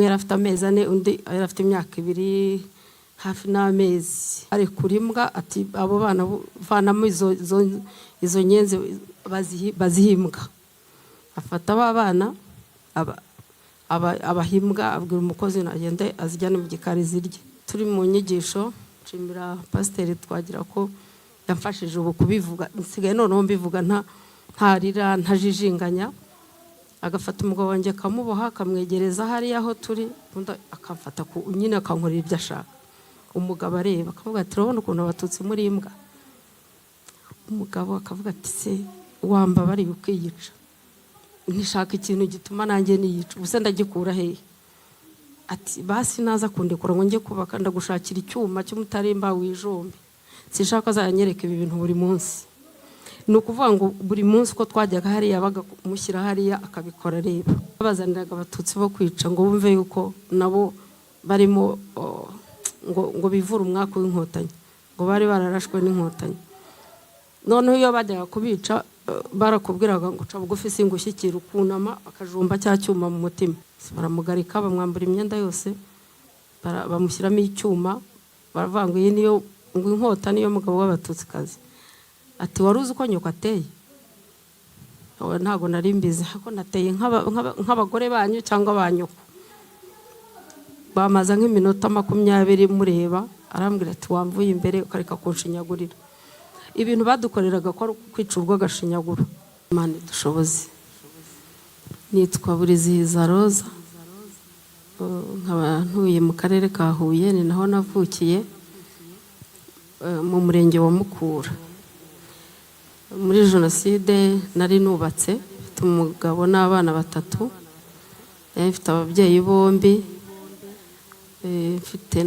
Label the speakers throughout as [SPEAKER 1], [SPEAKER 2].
[SPEAKER 1] yari afite amezi ane, undi yari afite imyaka 2 hafi n'amezi. Ari kurimbwa ati abo bana vanamo izo nyenzi bazihimbwa. Afata aba bana abahimbwa abwira umukozi nagende azijyana mu gikari zirye. Turi mu nyigisho nshimira pasiteri twagira ko yamfashije ubu kubivuga, nsigaye noneho mbivuga ntarira ntajijinganya. Agafata umugabo wanjye akamuboha akamwegereza hariya aho turi, undi akamfata nyine akankorera ibyo ashaka. Umugabo areba akavuga ati urabona ukuntu abatutsi muri imbwa. Umugabo akavuga ati se wambabariye ukiyica, nishaka ikintu gituma nanjye niyica, ubuse ndagikura hehe? Ati basi naza kundekura ngo njye kubaka ndagushakira icyuma cy'umutarimba wijombe, sinshaka azanyereka ibi bintu buri munsi. Nukuvuga ngo buri munsi ko twajyaga hariya bagamushyira hariya akabikora. Reba bazaniraga abatutsi bo kwica ngo bumve yuko nabo barimo ngo bivura umwaka w'inkotanyi, ngo bari bararashwe n'inkotanyi. Noneho iyo bajyaga kubica barakubwiraga ngo ca bugufi singushyikira, ukunama akajumba cya cyuma mu mutima. Baramugarika bamwambura imyenda yose, bamushyiramo icyuma, baravuga ngo iyi niyo ngo inkota niyo mugabo w'abatutsi kazi. Ati wari uzi uko nyoko ateye? Ntago nari mbizi, ariko nateye nk'abagore banyu cyangwa banyoko. Bamaza nk'iminota 20 mureba, arambwira ati wamvuye imbere ukareka kunshinyagurira. Ibintu badukoreraga ko kwica urw'agashinyaguro. Imana idushoboze. Nitwa Burizihiza Roza, nkaba ntuye mu karere ka Huye, ni naho navukiye mu murenge wa Mukura. Muri jenoside nari nubatse, mfite umugabo n'abana 3, mfite ababyeyi bombi, mfite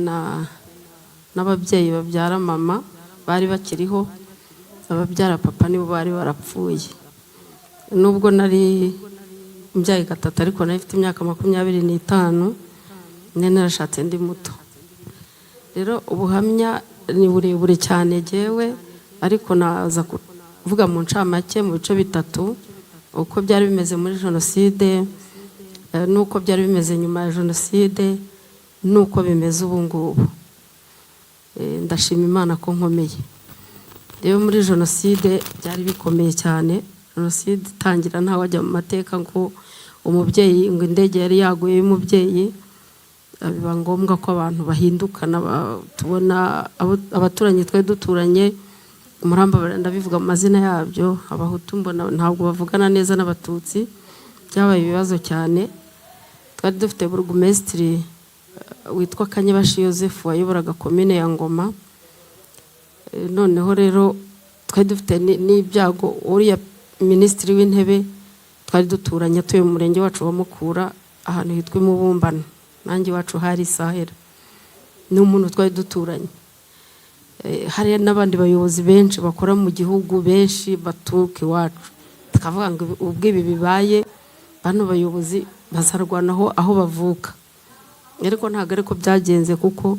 [SPEAKER 1] n'ababyeyi babyara mama bari bakiriho, ababyara papa nibo bari barapfuye. Nubwo nari mbyaye 3 ariko nari mfite imyaka 25, nene narashatse ndi muto. Rero ubuhamya ni burebure cyane jewe, ariko naza kuvuga mu ncamake mu bice 3 uko byari bimeze muri jenoside, nuko byari bimeze nyuma ya jenoside, nuko bimeze ubu ngubu. Ndashima Imana ko nkomeye. Rero muri jenoside byari bikomeye cyane. Jenoside itangira nta wajya mu mateka ngo umubyeyi ngo indege yari yaguye y'umubyeyi, biba ngombwa ko abantu bahindukana. Tubona abaturanyi twe duturanye Umuramba, ndabivuga amazina yabyo, Abahutu mbona ntabwo bavugana neza n'Abatutsi, byabaye ibibazo cyane. Twari dufite burugumesitiri witwa Kanyebashi Joseph wayoboraga komine ya Ngoma. Noneho rero twari dufite n'ibyago, uriya minisitiri w'intebe twari duturanye tuye mu murenge wacu wa Mukura, ahantu hitwa Mubumbano, nanjye wacu hari Sahera, ni umuntu twari duturanye. Hari n'abandi bayobozi benshi bakora mu gihugu, benshi baturuka iwacu. Tukavuga ngo ubwo ibi bibaye bano bayobozi bazarwanaho aho bavuka. Ariko ntabwo ariko byagenze, kuko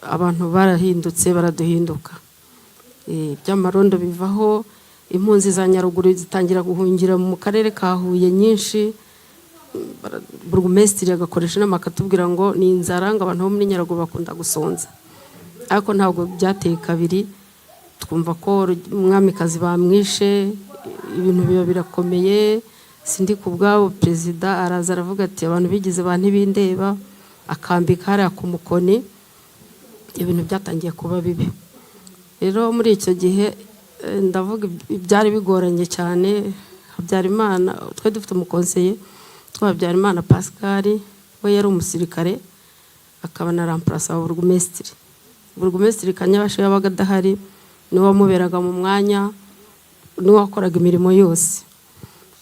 [SPEAKER 1] abantu barahindutse baraduhinduka. By'amarondo bivaho, impunzi za Nyaruguru zitangira guhungira mu karere ka Huye nyinshi. Burugumesitiri agakoresha inama akatubwira ngo ni inzara, ngo abantu bo muri Nyaruguru bakunda gusonza. Ariko ntabwo byateye kabiri, twumva ko umwamikazi bamwishe, ibintu biba birakomeye. Sindi ku bwabo, perezida araza aravuga ati abantu bigize ba ntibindeba, akambika hariya ku mukoni. Ibintu byatangiye kuba bibi. Rero muri icyo gihe ndavuga byari bigoranye cyane. Habyarimana, twe dufite umukonseye Habyarimana Pascal, we yari umusirikare akaba na remplace wa burugumesitiri. Burugumesitiri Kanyebashi yabaga adahari, niwe wamuberaga mu mwanya, niwe wakoraga imirimo yose.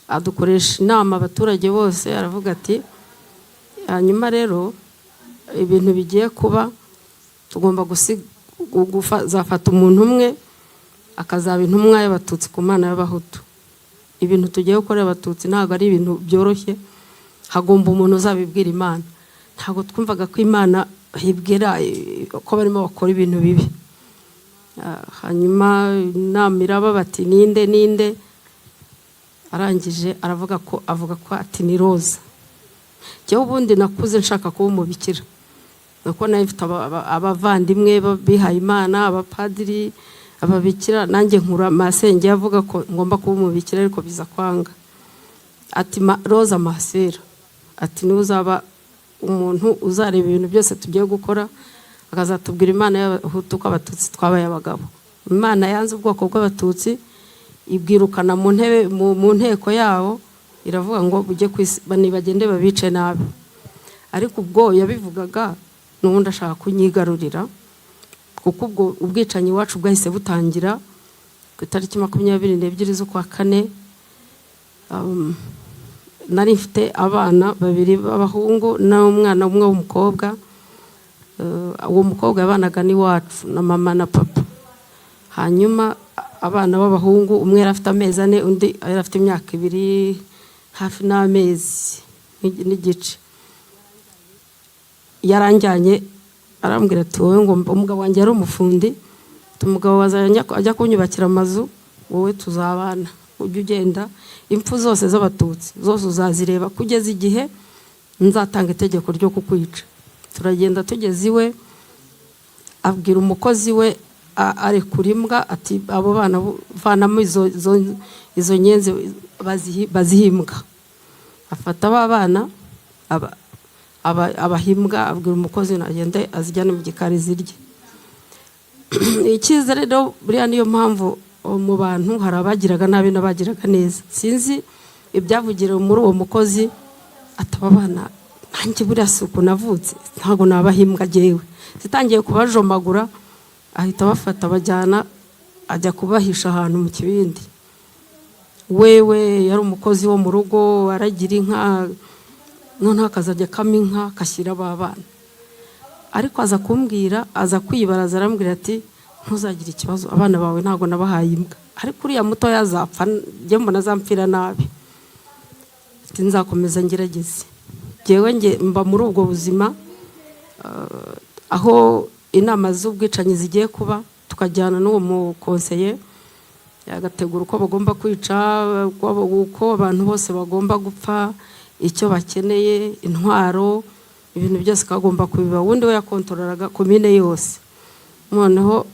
[SPEAKER 1] Adukoresha inama abaturage bose, aravuga ati hanyuma rero ibintu bigiye kuba, tugomba zafata umuntu umwe akazaba intumwa y'Abatutsi ku Mana y'Abahutu. Ibintu tugiye gukora Abatutsi ntabwo ari ibintu byoroshye, hagomba umuntu uzabibwira Imana. Ntabwo twumvaga ko Imana hibwira ko barimo bakora ibintu bibi. Hanyuma inama iraba bati ninde, arangije avuga ko ati ni Roza. Jyewe ubundi nakuze nshaka kuba umubikira, nuko nayo mfite abavandimwe bihaye Imana, abapadiri, ababikira, nanjye nkura masenge yavuga ko ngomba kuba umubikira, ariko biza kwanga. Ati Roza Masera, ati niwe uzaba umuntu uzareba ibintu byose tugiye gukora, akazatubwira Imana y'Abahutu ko Abatutsi twabaye abagabo. Imana yanze ubwoko bw'Abatutsi, ibwirukana mu nteko yawo, iravuga ngo bujye bagende babice nabi. Ariko ubwo yabivugaga n'ubundi ashaka kunyigarurira, kuko ubwo ubwicanyi iwacu bwahise butangira ku itariki 22 z'ukwa kane. Nari mfite abana 2 b'abahungu n'umwana umwe w'umukobwa. Uwo mukobwa yabanaga n'iwacu na mama na papa. Hanyuma abana b'abahungu, umwe yari afite amezi 4, undi yari afite imyaka 2 hafi n'amezi n'igice. Yaranjyanye arambwira ati wowe ngo umugabo wanjye yari umufundi, umugabo ajya kunyubakira amazu, wowe tuzabana, ujye ugenda impfu zose z'Abatutsi zose uzazireba kugeza igihe nzatanga itegeko ryo kukwica. Turagenda tugeze iwe, abwira umukozi we arekura imbwa, ati abo bana vanamo izo nyenzi bazihimbwa. Afata aba bana abahimbwa, abwira umukozi nagende azijyane mu gikari zirye. Icyizere rero buriya niyo mpamvu mu bantu hari abagiraga nabi n'abagiraga neza. Sinzi ibyavugiriwe muri uwo mukozi, ataba bana nanjye buriya suku navutse ntago nabahimbwa jewe. Zitangiye kubajomagura, ahita bafata bajyana ajya kubahisha ahantu mu kibindi. Wewe yari umukozi wo mu rugo, aragira inka, none akazajya kama inka kashyira aba bana. Ariko aza kumbwira, aza kwibaraza, arambwira ati ntuzagire ikibazo, abana bawe ntago nabahaye imbwa, ariko uriya muto yazapfa njye mbona azampfira nabi. Nzakomeza ngerageze. Jewe mba muri ubwo buzima, aho inama z'ubwicanyi zigiye kuba, tukajyana n'uwo mukonseye yagategura uko bagomba kwica, uko abantu bose bagomba gupfa, icyo bakeneye, intwaro, ibintu byose kagomba kubiba. Wundi we yakontorolaga komine yose. Noneho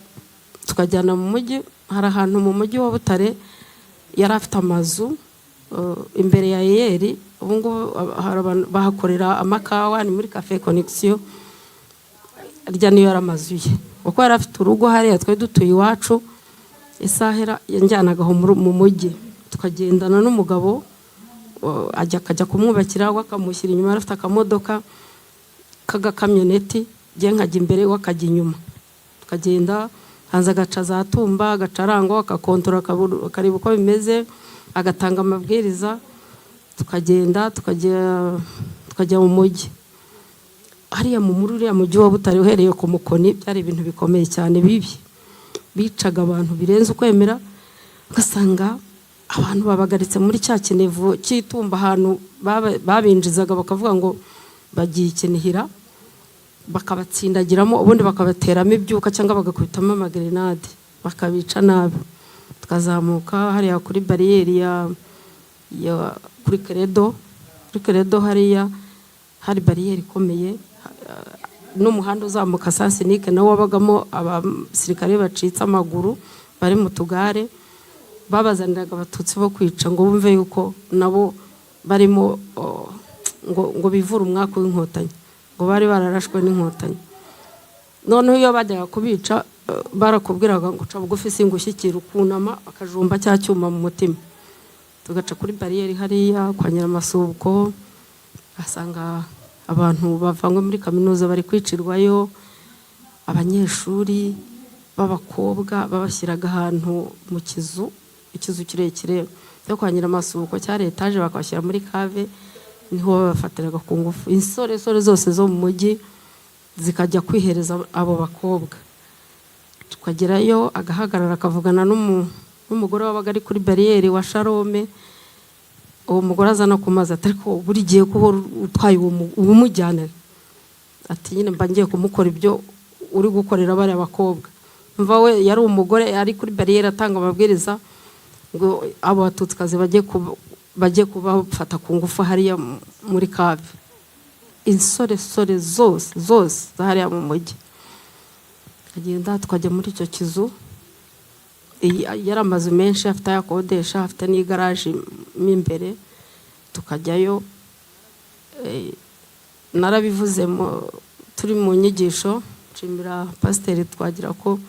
[SPEAKER 1] tukajyana mu mujyi, hari ahantu mu mujyi wa Butare yari afite amazu imbere ya Yeri. Ubu ngubu bahakorera amakawa, ni muri Cafe Connection. Arya niyo yari amazu ye, kuko yari afite urugo hariya twe dutuye iwacu. Isahera yanjyanagaho mu mujyi, tukagendana n'umugabo akajya kumwubakira, wakamushyira inyuma, afite akamodoka k'agakamyoneti, je nkajya imbere wakajya inyuma. Tukagenda hanze, agaca za Tumba, agacarango, akakontora, akareba uko bimeze, agatanga amabwiriza. Tukagenda tukajya mu mujyi. Hariya mu uriya mujyi wa Butare uhereye ku Mukoni, byari ibintu bikomeye cyane bibi. Bicaga abantu birenze ukwemera, ugasanga abantu babagaritse muri cya Kinevu cy'itumba, ahantu babinjizaga bakavuga ngo bagiye Kinihira, bakabatsindagiramo, ubundi bakabateramo ibyuka cyangwa bagakubitamo amagrenade, bakabica nabi. Tukazamuka hariya kuri bariyeri ya kuri Credo hariya hari bariyeri ikomeye, n'umuhanda uzamuka Sansinike nawo wabagamo abasirikare bacitse amaguru bari mu tugare, babazaniraga Abatutsi bo kwica ngo bumve yuko nabo barimo ngo bivura umwaka w'inkotanyi, ngo bari bararashwe n'inkotanyi. Noneho iyo bajyaga kubica barakubwiraga ngo ca bugufi singushyikira, ukunama akajumba cya cyuma mu mutima. Tugaca kuri bariyeri hariya kwa Nyiramasubuko, asanga abantu bavangwe muri kaminuza bari kwicirwayo, abanyeshuri b'abakobwa babashyiraga ahantu mu ikizu kirekire cyo kwa Nyiramasubuko cyari etaje, bakabashyira muri kave, niho babafatiraga ku ngufu. Insoresore zose zo mu mujyi zikajya kwihereza abo bakobwa. Tukagerayo agahagarara akavugana n'umugore wabaga ari kuri bariyeri wa Sharome. Uwo mugore azana kumaza, ariko buri gihe ko utwaye umujyana, ati nyine mba ngiye kumukora ibyo uri gukorera bari abakobwa. Mva we yari umugore ari kuri bariyeri atanga amabwiriza ngo abo Batutsikazi bajye kubafata ku ngufu hariya muri kave. insoresore zose zahariya mu mujyi. Agenda tukajya muri icyo kizu, yari amazu menshi afite ayakodesha, afite n'igaraje mo imbere, tukajyayo. Narabivuze turi mu nyigisho, nshimira pasiteri Twagira ko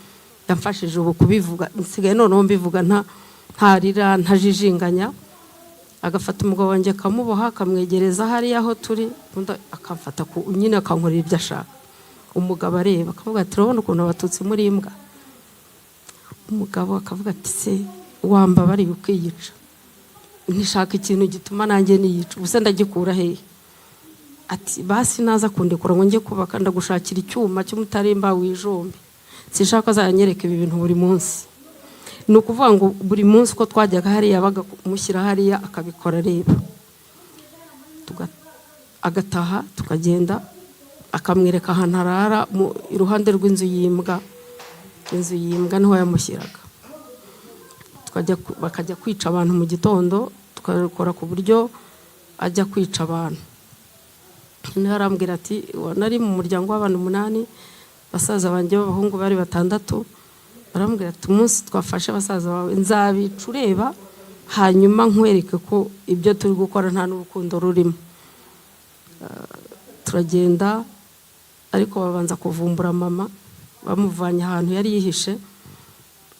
[SPEAKER 1] yamfashije ubu kubivuga, nsigaye noneho mbivuga ntarira ntajijinganya. Agafata umugabo wanjye akamuboha, akamwegereza hariya aho turi, akamfata nyine akankorera ibyo ashaka. Umugabo areba akavuga ati urabona ukuntu abatutsi muri imbwa. Umugabo akavuga ati se wambabariye ukiyica, nishaka ikintu gituma nanjye niyica, ubuse ndagikura hehe? Ati basi naza kundekura ngo njye kubaka, ndagushakira icyuma cy'umutarimba wijombe, sinshaka azanyereka ibi bintu buri munsi. Ni ukuvuga ngo buri munsi uko twajyaga hariya bagamushyira hariya akabikora areba. Agataha tukagenda, akamwereka ahantu arara iruhande rw'inzu y'imbwa. Inzu y'imbwa niho yamushyiraga. Bakajya kwica abantu mu gitondo, tukabikora ku buryo ajya kwica abantu. Niho arambwira ati nari mu muryango w'abantu 8, basaza banjye b'abahungu bari 6. Arambwira ati umunsi twafashe basaza bawe nzabica ureba, hanyuma nkwereke ko ibyo turi gukora nta n'urukundo rurimo. Turagenda, ariko babanza kuvumbura mama, bamuvanye ahantu yari yihishe,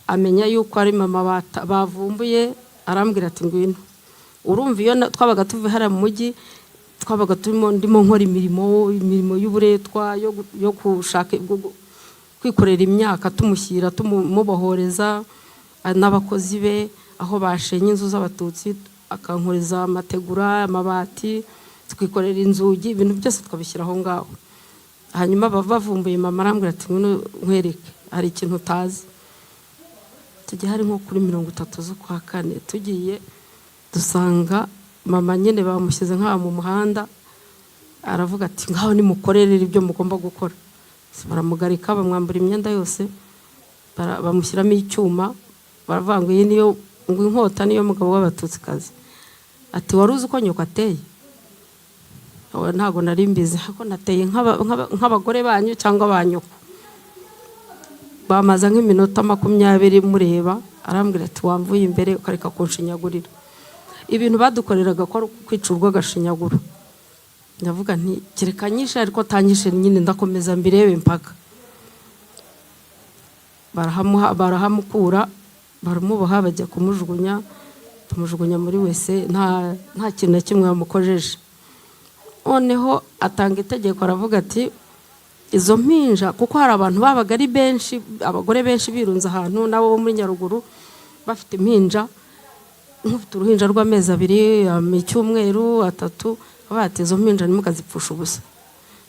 [SPEAKER 1] amenya yuko ari mama bavumbuye. Arambwira ati ngwino, urumva iyo twabaga tuvuye hariya mu mujyi, twabaga ndimo nkora imirimo y'uburetwa yo gushaka kwikorera imyaka, tumushyira tumubohoreza n'abakozi be aho bashenye inzu z'abatutsi, akankoreza amategura, amabati, twikorera inzugi, ibintu byose twabishyira aho ngaho. Hanyuma bavumbuye mama arambwira ati ngwino nkwereke, hari ikintu utazi. Tugiye hari nko kuri 30 z'ukwa 4, tugiye dusanga mama nyine bamushyize nk'aha mu muhanda. Aravuga ati ngaho nimukorere ibyo mugomba gukora. Baramugarika, bamwambura imyenda yose, bamushyiramo icyuma, baravuga ngo iyi niyo ngo inkota niyo mugabo w'abatutsikazi. Ati wari uzi uko nyoko ateye? Ntago nari mbizi, ko nateye nk'abagore banyu cyangwa banyoko. Bamaza nk'iminota 20 mureba. Arambwira ati wamvuye imbere ukareka kunshinyagurira. Ibintu badukoreraga ko ari kwica urw'agashinyaguro. Ndavuga nti kereka nyishe, ariko tanyishe nyine ndakomeza mbirebe mpaka. Barahamukura, baramuboha, bajya kumujugunya, tumujugunya muri wese, nta kintu na kimwe bamukojeje. Noneho atanga itegeko, aravuga ati izo mpinja, kuko hari abantu babaga ari benshi, abagore benshi birunze ahantu, nabo bo muri Nyaruguru bafite impinja, nk'ufite uruhinja rw'amezi 2, icyumweru 3, bati izo mpinja nimukazipfusha ubusa.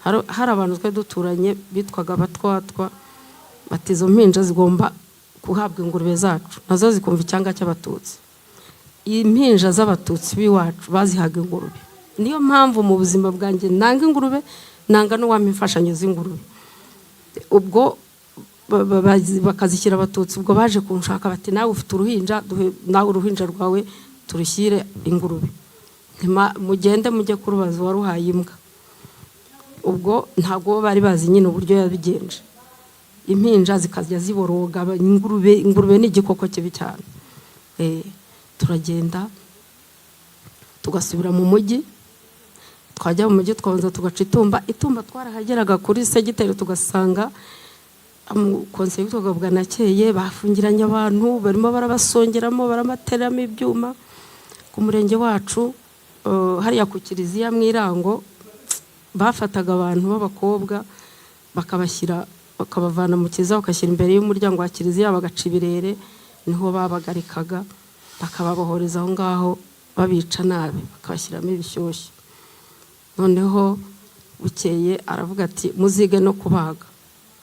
[SPEAKER 1] Hari abantu twe duturanye bitwaga abatwatwa, bati izo mpinja zigomba kuhabwa ingurube zacu, nazo zikumva icyanga cy'abatutsi. Impinja z'abatutsi biwacu bazihaga ingurube. Niyo mpamvu mu buzima bwanjye nanga ingurube, nanga n'uwampa imfashanyo z'ingurube. Ubwo bakazishyira abatutsi, ubwo baje kunshaka bati nawe ufite uruhinja, nawe uruhinja rwawe turushyire ingurube, mugende mujye kurubaza waruhaye imbwa. Ubwo ntabwo bari bazi nyine uburyo yabigenje. Impinja zikajya ziboroga ingurube ni igikoko kibi cyane. Turagenda tugasubira mu mujyi, twajya mu mujyi twabanza tugaca Itumba twarahageraga kuri segiteri, tugasanga konseye witwaga Bwanakeye bafungiranye abantu, barimo barabasongeramo, baramateramo ibyuma. Ku murenge wacu hariya ku kiliziya mu Irango, bafataga abantu b'abakobwa bakabavana mu kiliziya, bakashyira imbere y'umuryango wa kiliziya, bagaca ibirere, niho babagarikaga, bakababohoreza aho ngaho, babica nabi, bakabashyiramo ibishyushyu. Noneho bukeye aravuga ati muzige no kubaga,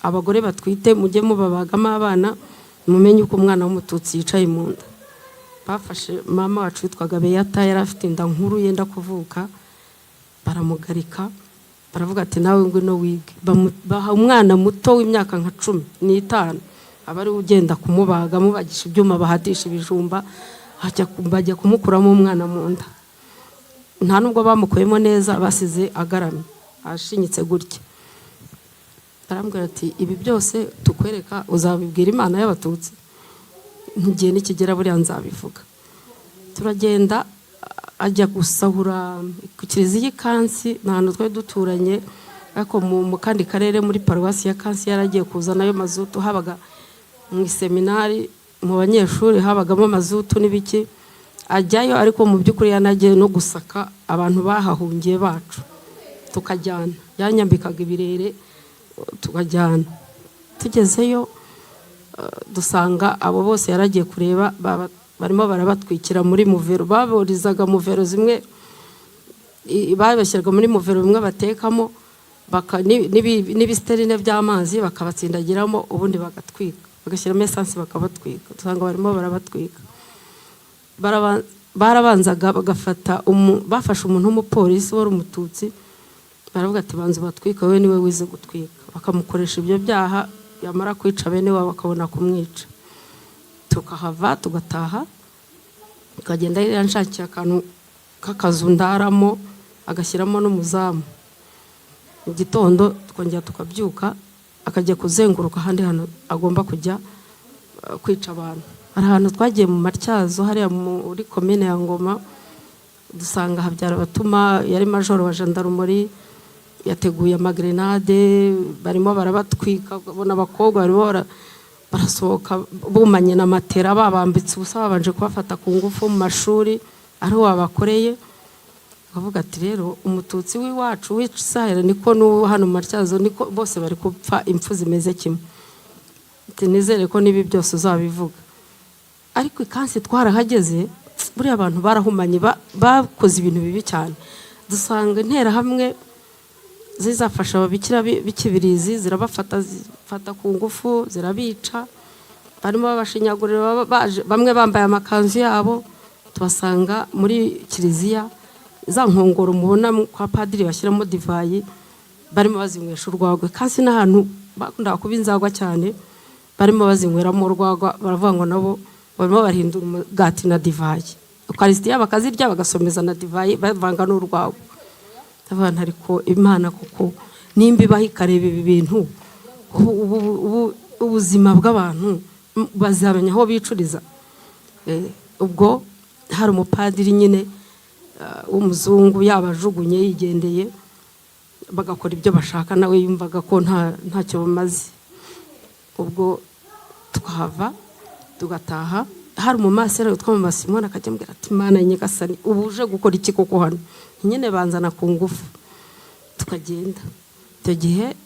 [SPEAKER 1] abagore batwite mujye mubabagamo abana, mumenye uko umwana w'umututsi yicaye mu nda. Bafashe mama wacu witwaga Beyata, yari afite inda nkuru yenda kuvuka, baramugarika, baravuga ati nawe ngwino wige. Baha umwana muto w'imyaka nka 15 abari ugenda kumubaga, mubagisha ibyuma, bahadisha ibijumba, bajya kumukuramo umwana mu nda. Nta nubwo bamukuyemo neza, basize agaramye. ashinyitse gutya. Arambwira ati ibi byose tukwereka uzabibwira Imana y'Abatutsi, ngiye nikigera buriya nzabivuga. Turagenda ajya gusahura ku kiliziya Kansi, n'ahantu twari duturanye ariko mu kandi karere muri paruwasi ya Kansi. Yaragiye kuzana ayo mazutu, habaga mu seminari mu banyeshuri habagamo mazutu n'ibiki, ajyayo ariko mu by'ukuri yanagiye no gusaka abantu bahahungiye bacu, tukajyana. Yanyambikaga ibirere tukajyana. Tugezeyo dusanga abo bose yaragiye kureba barimo barabatwikira muri muvero. Baborizaga muvero zimwe, babashyiraga muri muvero bimwe batekamo, n'ibisiterine by'amazi bakabatsindagiramo, ubundi bagatwika, bagashyiramo esansi bakabatwika. Dusanga barimo barabatwika. Barabanzaga bagafata bafashe umuntu w'umupolisi wari umututsi, baravuga ati banza batwika, we niwe wize gutwika. Bakamukoresha ibyo byaha, yamara kwica bene wabo bakabona kumwica. Tukahava tugataha, tukagenda yanshakiye akantu k'akazu ndaramo, agashyiramo n'umuzamu. Mu gitondo twongera tukabyuka, akajya kuzenguruka ahandi hantu agomba kujya kwica abantu. Hari ahantu twagiye mu Matyazo hariya muri komine ya Ngoma, dusanga Habyarabatuma yari majoro wa gendarmerie, yateguye amagrenade, barimo barabatwika. Bona abakobwa barimo barasohoka bumanye na matera, babambitse ubusa, babanje kubafata ku ngufu mu mashuri ariho wabakoreye. Akavuga ati rero umututsi w'iwacu w'Isahera niko n'ubu hano mu Matyazo niko bose bari kupfa impfu zimeze kimwe. Nizere ko nibi byose uzabivuga. Ariko Kansi twarahageze, buriya abantu barahumanye, bakoze ibintu bibi cyane. Dusanga intera hamwe zizafasha ababikira b'Ikibirizi, zirabafata ku ngufu, zirabica. Barimo babashinyagurira, bamwe bambaye amakanzu yabo. Tubasanga muri kiliziya, za nkongoro mubona kwa padiri bashyiramo divayi, barimo bazinywesha urwagwa. Kansi n'ahantu bakundaga kuba inzagwa cyane, barimo bazinyweramo urwagwa. Baravuga ngo nabo barimo barihindura umugati na divayi. Eucharistia bakazirya bagasomeza na divayi, bavanga n'urwagwa. Abantu ariko Imana kuko nimba ibaho ikareba ibi bintu, ubuzima bw'abantu bazamenya aho bicuriza. Ubwo hari umupadiri nyine w'umuzungu yabajugunye yigendeye, bagakora ibyo bashaka, nawe yumvaga ko ntacyo bamaze. Ubwo tukahava tugataha. Hari umumasera witwa Mama Simone, akajya ambwira ati Mana Nyagasani, ubu uje gukora iki koko hano? Nyine banzana ku ngufu. Tukagenda. Icyo gihe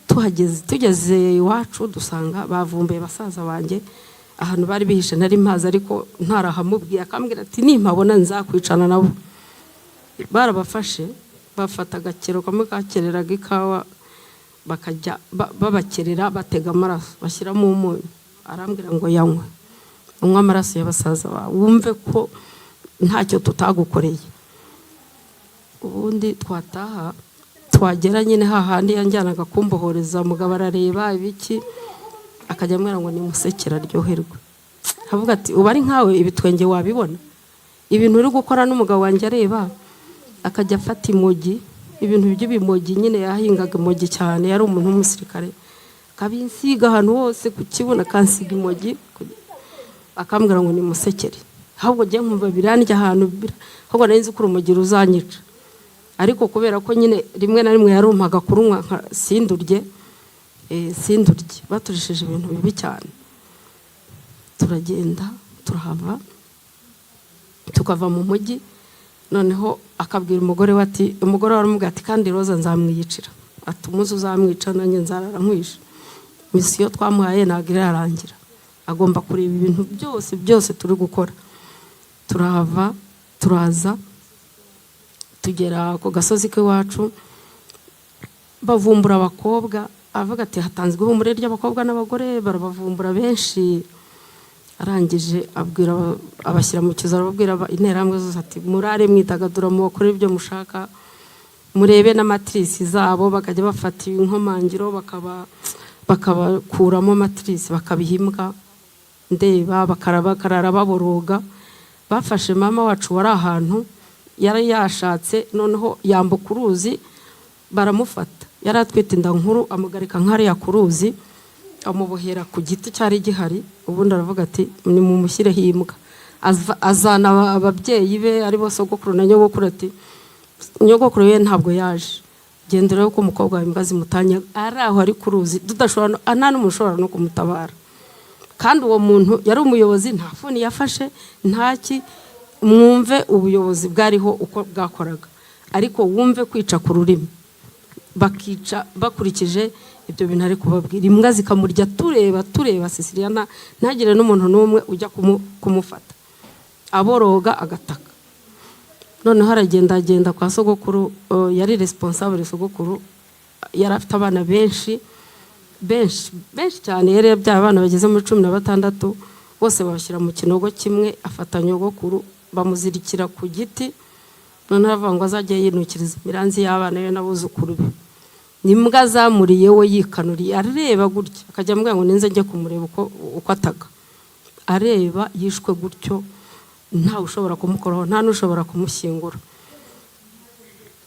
[SPEAKER 1] tugeze iwacu dusanga bavumbuye basaza banjye ahantu bari bihishe, nari mpazi ariko ntarahamubwiye. Akambwira ati nimpabona nzakwicana nabo. Barabafashe, bafata agakero kamwe kakereraga ikawa, bakajya babakerera, batega amaraso bashyiramo umunyu. Arambwira ngo yanywe, unywa amaraso y'abasaza bawe, wumve ko ntacyo tutagukoreye. Ubundi twataha, twagera nyine hahandi yanjyanaga kumbohoreza, mugabo arareba ibiki, akajya ambwira ngo nimusekera aryoherwe. Avuga ati ubu ari nkawe ibitwenge wabibona, ibintu uri gukora n'umugabo wanjye areba. Akajya afata imogi, ibintu by'ibimogi nyine, yahingaga imogi cyane, yari umuntu w'umusirikare. Kabinsiga ahantu hose ku kibuno, kansiga imogi. Akambwira ngo nimusekere. Ahubwo ngiye nkumva birandya ahantu, ahubwo nari nzi ko urumogi ruzanyica. Ariko kubera ko nyine rimwe na rimwe yarumpaga kurunywa sindurye, baturisheje ibintu bibi cyane. Turagenda turahava, tukava mu mujyi. Noneho akabwira umugore we ati, umugore waramubwira ati kandi Roza nzamwiyicira, ati umunsi uzamwica nanjye nzarara nkwishe. Misiyo twamuhaye ntabwo irarangira, agomba kureba ibintu byose turi gukora. Turahava turaza, tugera ku gasozi k'iwacu, bavumbura abakobwa. Avuga ati hatanzwe ihumure ry'abakobwa n'abagore, barabavumbura benshi. Arangije abashyira mu kizu, arababwira interahamwe zose ati murare mwidagadura, mubakore ibyo mushaka, murebe n'amatirisi zabo. Bakajya bafata inkomangiro bakabakuramo amatirisi, bakabihimbwa ndeba, bakarara baboroga. Bafashe mama wacu wari ahantu yari yashatse, noneho yambuka uruzi, baramufata. yari atwite inda nkuru, amugarika nk'ariya ku ruzi, amubohera ku giti cyari gihari. Ubundi aravuga ati ni mu mushyireho imbwa. Azana ababyeyi be ari bo sogokuru na nyogokuru, ati nyogokuru ye ntabwo yaje, gendera ko umukobwa wawe imbwa zimutanya ari aho ari ku ruzi, tudashobora nta n'umuntu ushobora no kumutabara. Kandi uwo muntu yari umuyobozi, nta funi yafashe ntaki. Mwumve ubuyobozi bwariho uko bwakoraga, ariko wumve kwica ku rurimi, bakica bakurikije ibyo bintu ari kubabwira. Imbwa zikamurya tureba Sisiriyana, ntagire n'umuntu n'umwe ujya kumufata, aboroga agataka. Noneho aragenda kwa sogokuru, yari responsable sogokuru, yari afite abana benshi cyane, yari yabyaye abana bageze muri 16, bose babashyira mu kinogo kimwe, afata nyogokuru bamuzirikira ku giti. Noneho avuga ngo azajya yinukiriza imiranzi y'abana be n'abuzukuru be. N'imbwa zamuriye we yikanuriye, areba gutya, akajya ambwira ngo ninze njye kumureba uko ataka. Areba yishwe gutyo, nta ushobora kumukoraho, nta n'ushobora kumushyingura.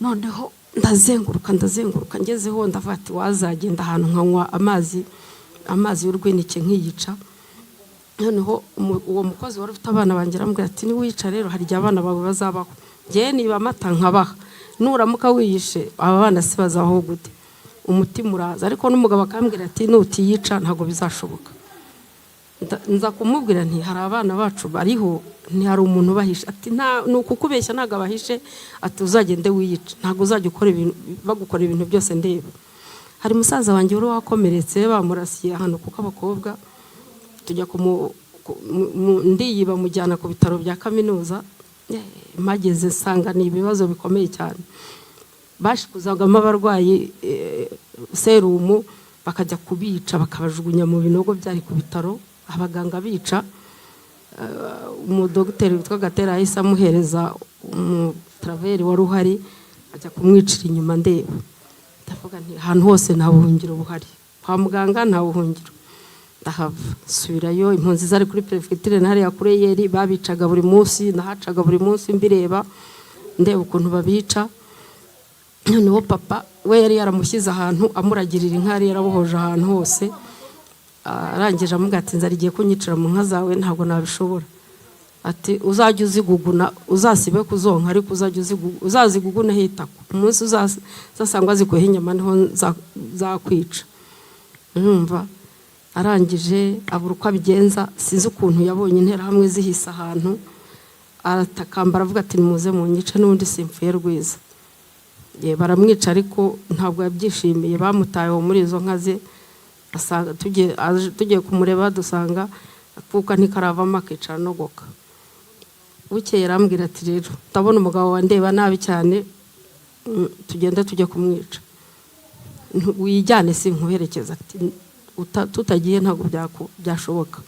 [SPEAKER 1] Noneho ndazenguruka ngezeho, ndavuga ati wazagenda ahantu nkanywa amazi y'urwinike nkiyica. Noneho uwo mukozi wari ufite abana banjye arambwira ati niwica rero hari igihe abana bawe bazabaho, ngewe niba amata nkabaha, nuramuka wiyishe aba bana si bazabaho gute? Umutima uraza. Ariko n'umugabo akambwira ati nutiyica ntabwo bizashoboka. Nza kumubwira nti hari abana bacu bariho, hari umuntu bahishe, ati ni ukukubeshya ntabwo abahishe, ati uzagende wiyica, ntabwo uzajya bagukora ibintu byose ndeba. Hari musaza wanjye wari wakomeretse, bamurasiye ahantu kuko abakobwa tujya ndiyi bamujyana ku bitaro bya kaminuza. Mageze nsanga ni ibibazo bikomeye cyane, bashikuzagamo abarwayi serumu, bakajya kubica bakabajugunya mu binogo byari ku bitaro, abaganga bica. Umudogiteri witwa Gatera yahise amuhereza umutraveri wari uhari, ajya kumwicira inyuma ndeba. Ndavuga nti ahantu hose nta buhungiro buhari, kwa muganga nta buhungiro. Ndahava subirayo, impunzi zari kuri perefegiture ntari ya Kureyeri, babicaga buri munsi, nahacaga buri munsi mbireba ndeba ukuntu babica. Noneho papa we yari yaramushyize ahantu amuragirira inka, yari yarabohoje ahantu hose. Arangije amubwira ati nzarigiye kunyicira mu nka zawe ntabwo nabishobora, ati uzajya uziguguna, uzasibe kuzonka, ariko uzazigugune hitako, umunsi uzasangwa zikuyeho inyama niho zakwica. Urumva? Arangije abura uko abigenza, sinzi ukuntu yabonye interahamwe zihise ahantu, aratakamba aravuga ati nimuze munyice n'undi simpfuye rwiza. Baramwica ariko ntabwo yabyishimiye, bamutayeho muri izo nka ze. Tugiye kumureba dusanga akuka ntikaravamo akicara nogoka. Bukeye arambwira ati rero ndabona umugabo wandeba nabi cyane, tugende tujye kumwica, wijyane sinkuherekeza. Ati tutagiye ntabwo byashoboka.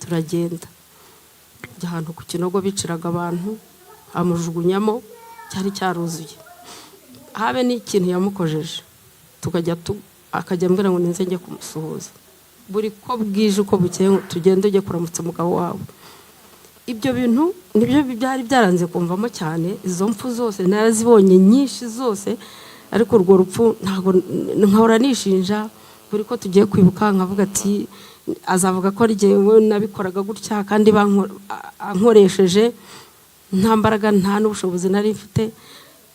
[SPEAKER 1] Turagenda njya ahantu ku kinogo biciraga abantu, amujugunyamo, cyari cyaruzuye, habe n'ikintu yamukojeje. Tukajya akajya ambwira ngo ninze njye kumusuhuza, buri ko bwije uko bukeye tugende ujye kuramutsa umugabo wawe. Ibyo bintu nibyo byari byaranze kumvamo cyane. Izo mpfu zose narazibonye nyinshi zose, ariko urwo rupfu ntabwo nkahora nishinja. Buri ko tugiye kwibuka nkavuga ati azavuga ko ari jyewe nabikoraga gutya, kandi bankoresheje nta mbaraga nta n'ubushobozi nari mfite.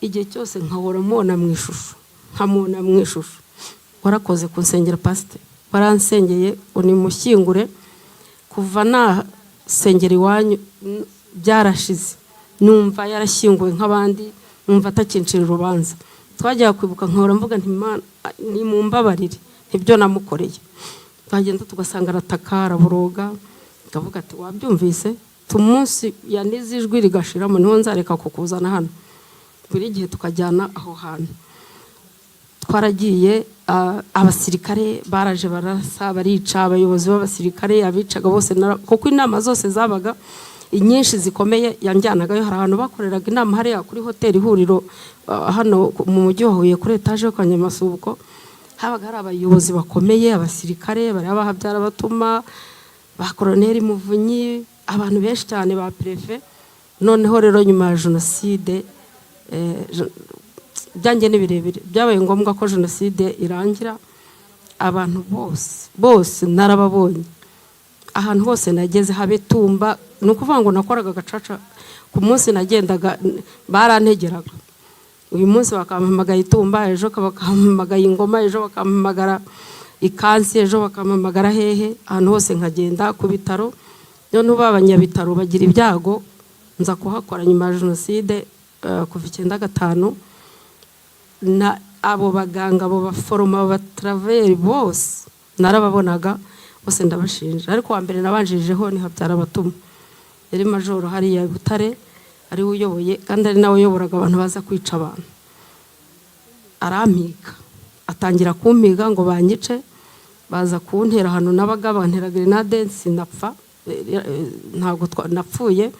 [SPEAKER 1] Igihe cyose nkahora mubona mu ishusho, nkamubona mu ishusho. Warakoze kunsengera pasiteri, waransengeye unimushyingure, kuva nasengera iwanyu byarashize, numva yarashyinguwe nk'abandi, numva atakincira urubanza. Twajya kwibuka nkahora mvuga nti ni mumbabarire ibyo namukoreye. Twagenda tugasanga arataka, araboroga, ndavuga ati wabyumvise, tumunsi yanize ijwi rigashiramo niho nzareka kukuzana hano. Buri gihe tukajyana aho hantu. Twaragiye, abasirikare baraje barasa barica, abayobozi b'abasirikare abicaga bose, kuko inama zose zabaga inyinshi zikomeye yanjyanagayo. Hari ahantu bakoreraga inama hariya kuri hoteli Ihuriro hano mu mujyi wa Huye kuri etaje kwa Nyamasubuko. Habaga hari abayobozi bakomeye, abasirikare bari abahabyara batuma, ba Koloneli Muvunyi, abantu benshi cyane, ba prefe. Noneho rero nyuma ya jenoside byanjye ni birebire. Byabaye ngombwa ko jenoside irangira, abantu bose narababonye ahantu hose nageze, habe Tumba. Ni ukuvuga ngo nakoraga gacaca ku munsi nagendaga barantegeraga. Uyu munsi bakampamagaye Tumba, ejo bakampamagaye Ingoma, ejo bakampamagara Ikansi, ejo bakampamagara hehe, ahantu hose nkagenda ku bitaro. None ubu abanyabitaro bagira ibyago, nza kuhakora nyuma ya jenoside kuva 95. Na abo baganga, abo baforoma, abo batraveri bose narababonaga, bose ndabashinja. Ariko wa mbere nabanjirijeho ni Habyarabatuma, yari majoro hariya Butare, ari uyoboye kandi ari nawe uyoboraga abantu baza kwica abantu. Arampiga, atangira kumpiga ngo banyice, baza kuntera ahantu nabaga, bantera grenade, sinapfa. Ntabwo napfuye.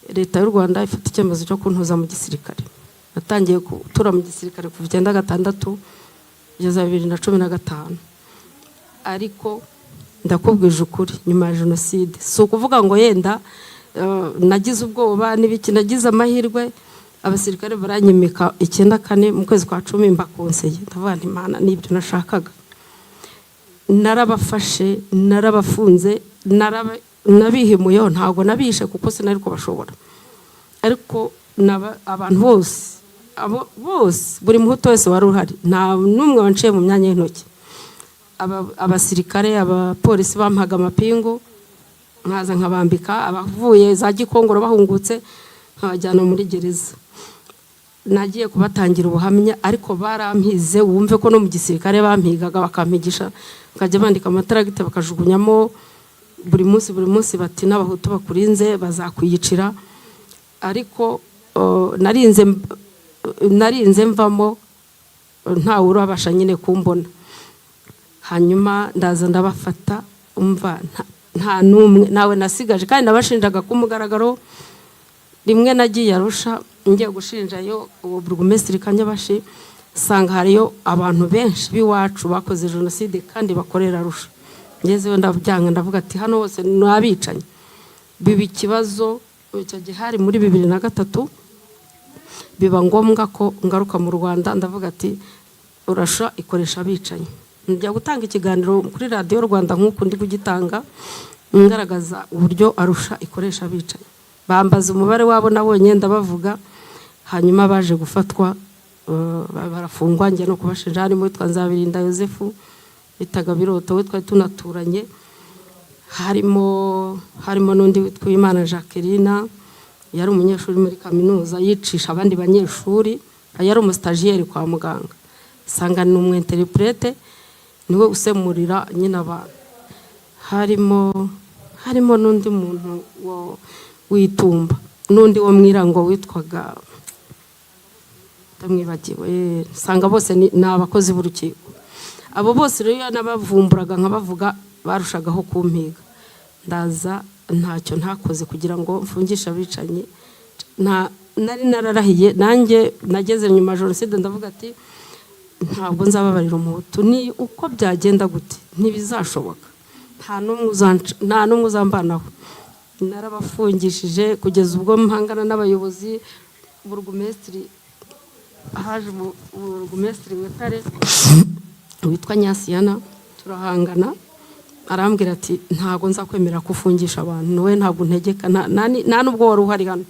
[SPEAKER 1] Leta y'u Rwanda ifite icyemezo cyo kuntuza mu gisirikare. Natangiye gutura mu gisirikare kuva 96 kugeza 2015. Ariko ndakubwije ukuri, nyuma ya jenoside si ukuvuga ngo yenda nagize ubwoba n'ibiki, nagize amahirwe. Abasirikare baranyimika 94 mu kwezi kwa 10 mbakonseye, ndavuga nti Imana nibyo nashakaga. Narabafashe, narabafunze, nabihimuyeho, ntabwo nabishe kuko sinari ko bashobora. Ariko abantu bose buri muhutu wese wari uhari, nta numwe wanciye mu myanya y'intoki. Abasirikare, abapolisi bampaga amapingu, nkaza nkabambika. Abavuye za Gikongoro bahungutse nkabajyana muri gereza. Nagiye kubatangira ubuhamya, ariko barampize. Wumve ko no mu gisirikare bampigaga, bakampigisha, bakajya bandika amataragite bakajugunyamo buri munsi bati n'abahutu bakurinze bazakwiyicira. Ariko narinze mvamo, nta urabasha nyine kumbona. Hanyuma ndaza ndabafata, umva nta numwe nawe nasigaje, kandi nabashinjaga ku mugaragaro. Rimwe nagiye Arusha, ngiye gushinjayo uwo burugumesitiri Kanyabashi, sanga hariyo abantu benshi biwacu bakoze jenoside kandi bakorera Arusha. Ngezeyo ndabyanga, ndavuga ati hano hose nabicanye. Biba ikibazo. Icyo gihe hari muri 2003, biba ngombwa ko ngaruka mu Rwanda. Ndavuga ati Arusha ikoresha abicanye. Njya gutanga ikiganiro kuri Radio Rwanda nk'uko ndi kugitanga, ngaragaza uburyo Arusha ikoresha abicanye. Bambaza umubare wabo nabonye ndabavuga. Hanyuma baje gufatwa, barafungwa. Njye no kubashinja harimo witwa Nzabirinda Yosefu, bitaga Biroto, witwa tunaturanye. Harimo n'undi witwa Imana Jacqueline, yari umunyeshuri muri kaminuza yicisha abandi banyeshuri, yari umustagiaire kwa muganga. Sanga ni umwinterprete, niwe usemurira nyina abantu. Harimo n'undi muntu w'itumba, n'undi wo mwirango witwaga ndamwibagiwe. Sanga bose ni abakozi b'urukiko. Abo bose rero nabavumburaga nkabavuga, barushagaho kumpiga. Ndaza ntacyo ntakoze kugira ngo mfungisha abicanye. Nari nararahiye nanjye, nageze nyuma ya jenoside ndavuga ati ntabwo nzababarira umuhutu, ni uko byagenda gute ntibizashoboka, nta n'umwe uzambanaho. Narabafungishije kugeza ubwo mpangana n'abayobozi. Burugumesitiri haje burugumesitiri Butare witwa Nyasiyana, turahangana. Arambwira ati ntago nzakwemera kufungisha abantu, nowe ntago ntegeka, nta nubwo wari uhari hano.